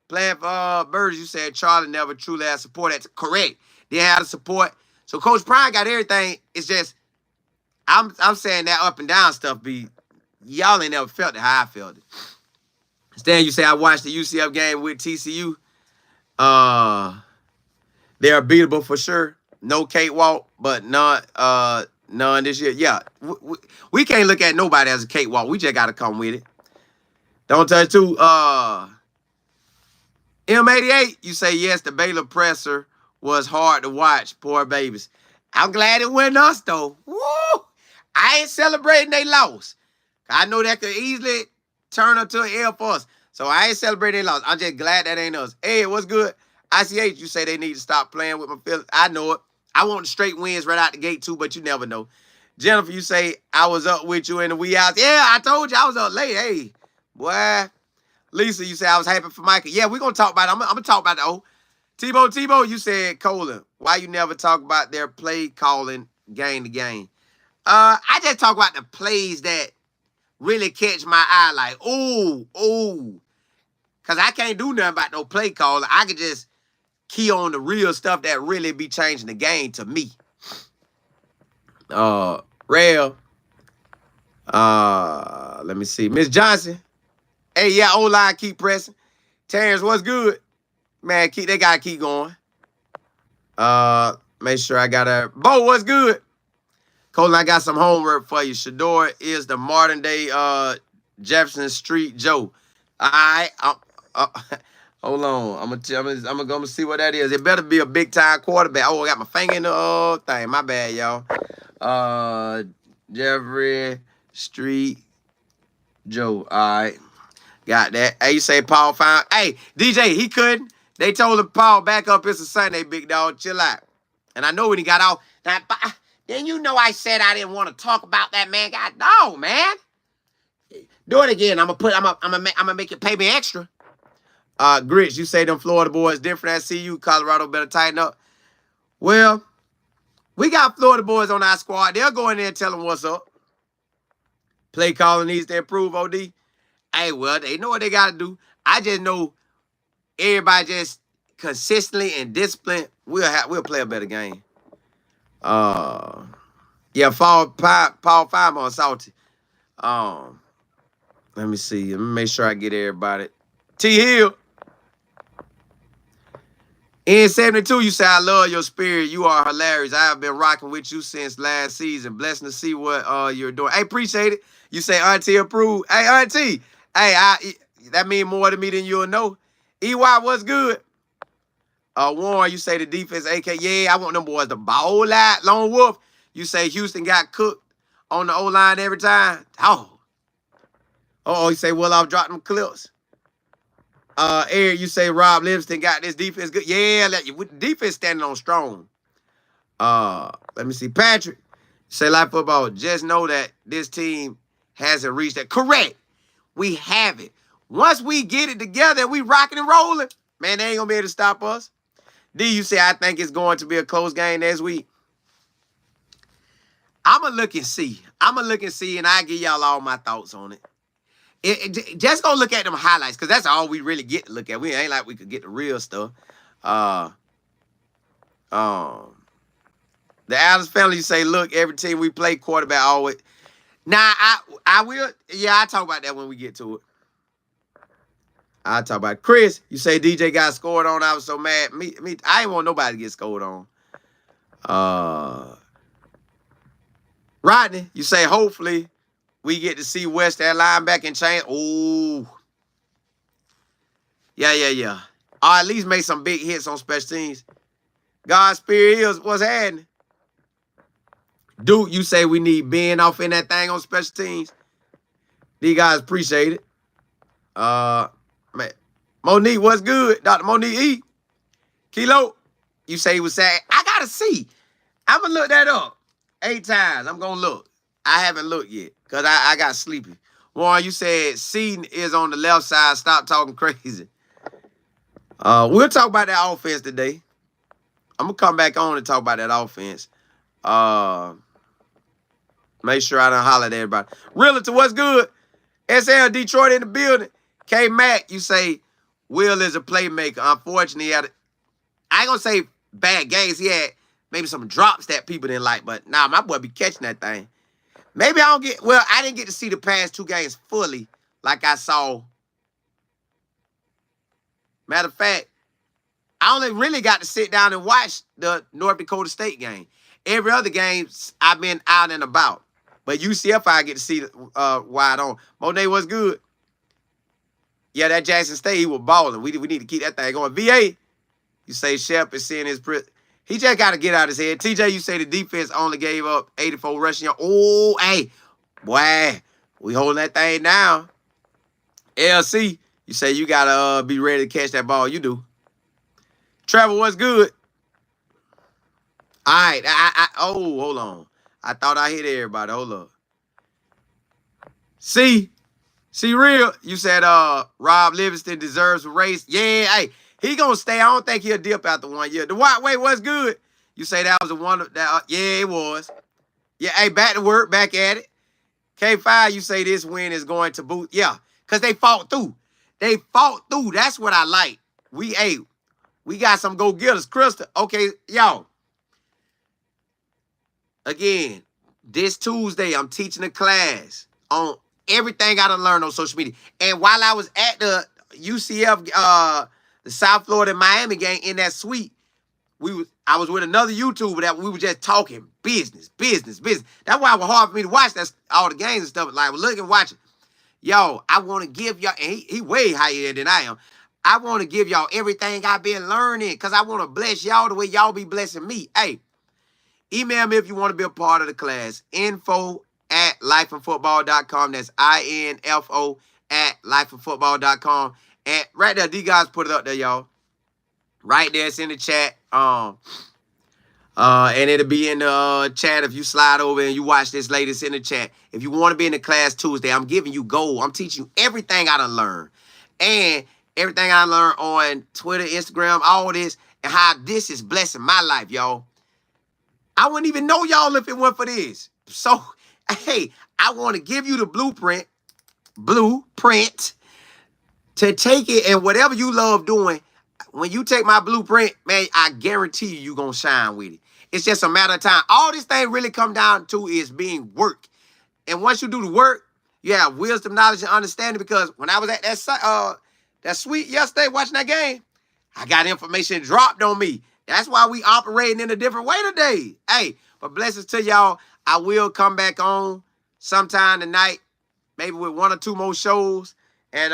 S1: playing for Birds. You said Charlie never truly had support. That's correct. They had the support. So Coach Prime got everything. It's just I'm saying that up and down stuff be y'all ain't never felt it how I felt it. Stan, you say I watched the UCF game with TCU. They're beatable for sure. No cakewalk, but none this year. Yeah, we can't look at nobody as a cakewalk. We just got to come with it. Don't touch two. M88, you say yes, the Baylor presser was hard to watch. Poor babies. I'm glad it wasn't us, though. Woo! I ain't celebrating they loss. I know that could easily turn up to an L for us. So I ain't celebrating they loss. I'm just glad that ain't us. Hey, what's good? ICH, you say they need to stop playing with my feelings. I know it. I want the straight wins right out the gate, too, but you never know. Jennifer, you say I was up with you in the wee hours. Yeah, I told you I was up late. Hey, boy. Lisa, you say I was happy for Michael. Yeah, we're going to talk about it. I'm going to talk about the O. Tebow, you said, Colin, why you never talk about their play calling game to game? I just talk about the plays that really catch my eye like, ooh. Because I can't do nothing about no play calling. I can just key on the real stuff that really be changing the game to me. Rail. Let me see. Miss Johnson. Hey, yeah, O-line keep pressing. Terrence, what's good? Man, they got to keep going. Make sure I got a... Bo, what's good? Colin, I got some homework for you. Shador is the modern-day Jefferson Street Joe. All right. Hold on. I'm gonna see what that is. It better be a big-time quarterback. Oh, I got my finger in the thing. My bad, y'all. Jeffrey Street Joe. All right. Got that. Hey, you say Paul found. Hey, DJ, he couldn't. They told him, Paul, back up. It's a Sunday, big dog. Chill out. And I know when he got off. Then you know I said I didn't want to talk about that, man. God, no, man. Do it again. I'm gonna make you pay me extra. Grits, you say them Florida boys different at CU. Colorado better tighten up. Well, we got Florida boys on our squad. They'll go in there and tell them what's up. Play calling needs to improve, OD. Hey, well, they know what they got to do. I just know everybody just consistently and disciplined, we'll play a better game. Yeah, Paul Five on Salty. Let me see. Let me make sure I get everybody. T Hill. N72, you say, I love your spirit. You are hilarious. I have been rocking with you since last season. Blessing to see what you're doing. Hey, appreciate it. You say, Auntie approved. Hey, Auntie. Hey, that mean more to me than you'll know. EY, what's good? Warren, you say the defense, AK. Yeah, I want them boys to ball out. Lone Wolf, you say Houston got cooked on the O-line every time. Oh. You say, well, I'll drop them clips. Eric, you say Rob Livingston got this defense good. Yeah, with the defense standing on strong. Let me see. Patrick, say like football. Just know that this team hasn't reached that. Correct. We have it. Once we get it together and we rocking and rolling, man, they ain't gonna be able to stop us. D, you say I think it's going to be a close game next week. I'ma look and see. And I'll give y'all all my thoughts on it. Just go look at them highlights, because that's all we really get to look at. We ain't like we could get the real stuff. The Adams family, you say, look, every team we play, quarterback always. Now, I will. Yeah, I'll talk about that when we get to it. I'll talk about it. Chris, you say DJ got scored on. I was so mad. I ain't want nobody to get scored on. Rodney, you say, hopefully, we get to see West at linebacker and change. Ooh. Yeah. Or at least make some big hits on special teams. God's Spirit Hills, what's happening? Duke, you say we need Ben off in that thing on special teams. These guys appreciate it. Man. Monique, what's good? Dr. Monique E. Kilo, you say he was sad. I got to see. I'm going to look that up 8 times. I'm going to look. I haven't looked yet because I got sleepy. Warren, you said Seaton is on the left side. Stop talking crazy. We'll talk about that offense today. I'm gonna come back on and talk about that offense. Make sure I don't holler at everybody. Realtor, what's good? SL Detroit in the building. K Mac, you say Will is a playmaker. Unfortunately, I ain't gonna say bad games. He had maybe some drops that people didn't like, but nah, my boy be catching that thing. Maybe I didn't get to see the past 2 games fully like I saw. Matter of fact, I only really got to sit down and watch the North Dakota State game. Every other game, I've been out and about. But UCF, I get to see wide on. Monet was good. Yeah, that Jackson State, he was balling. We need to keep that thing going. VA, you say Shep is seeing his... He just got to get out his head. TJ, you say the defense only gave up 84 rushing yards. Oh, hey, boy, we holding that thing down. LC, you say you got to be ready to catch that ball. You do. Trevor, what's good? All right. Oh, hold on. I thought I hit everybody. Hold up. See real. You said Rob Livingston deserves a race. Yeah, hey, he gonna stay. I don't think he'll dip after 1 year. The White Way was good. You say that was a one that yeah, it was. Yeah, hey, back to work, back at it. K5, you say this win is going to boot. Yeah, because they fought through. They fought through. That's what I like. We got some go-getters. Krista, okay, y'all. Again, this Tuesday, I'm teaching a class on everything I done learned on social media. And while I was at the UCF, the South Florida and Miami game in that suite, I was with another YouTuber that we were just talking business. That's why it was hard for me to watch all the games and stuff. Like, I was looking, watching. Yo, I want to give y'all, and he way higher than I am. I want to give y'all everything I've been learning because I want to bless y'all the way y'all be blessing me. Hey, email me if you want to be a part of the class. info@lifeandfootball.com. That's info@lifeandfootball.com. And right there, these guys put it up there, y'all. Right there, it's in the chat. And it'll be in the chat if you slide over and you watch this later. It's in the chat. If you want to be in the class Tuesday, I'm giving you gold. I'm teaching you everything I done learned. And everything I learned on Twitter, Instagram, all this, and how this is blessing my life, y'all. I wouldn't even know y'all if it weren't for this. So, hey, I want to give you the blueprint to take it, and whatever you love doing, when you take my blueprint, man, I guarantee you're going to shine with it. It's just a matter of time. All this thing really come down to is being work. And once you do the work, you have wisdom, knowledge, and understanding. Because when I was at that suite yesterday watching that game, I got information dropped on me. That's why we operating in a different way today. Hey, but blessings to y'all. I will come back on sometime tonight, maybe with 1 or 2 more shows. And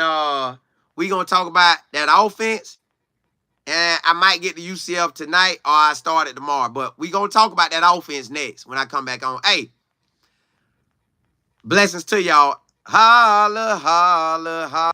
S1: we going to talk about that offense. And I might get to UCF tonight or I start it tomorrow. But we going to talk about that offense next when I come back on. Hey, blessings to y'all. Holla, holla, holla.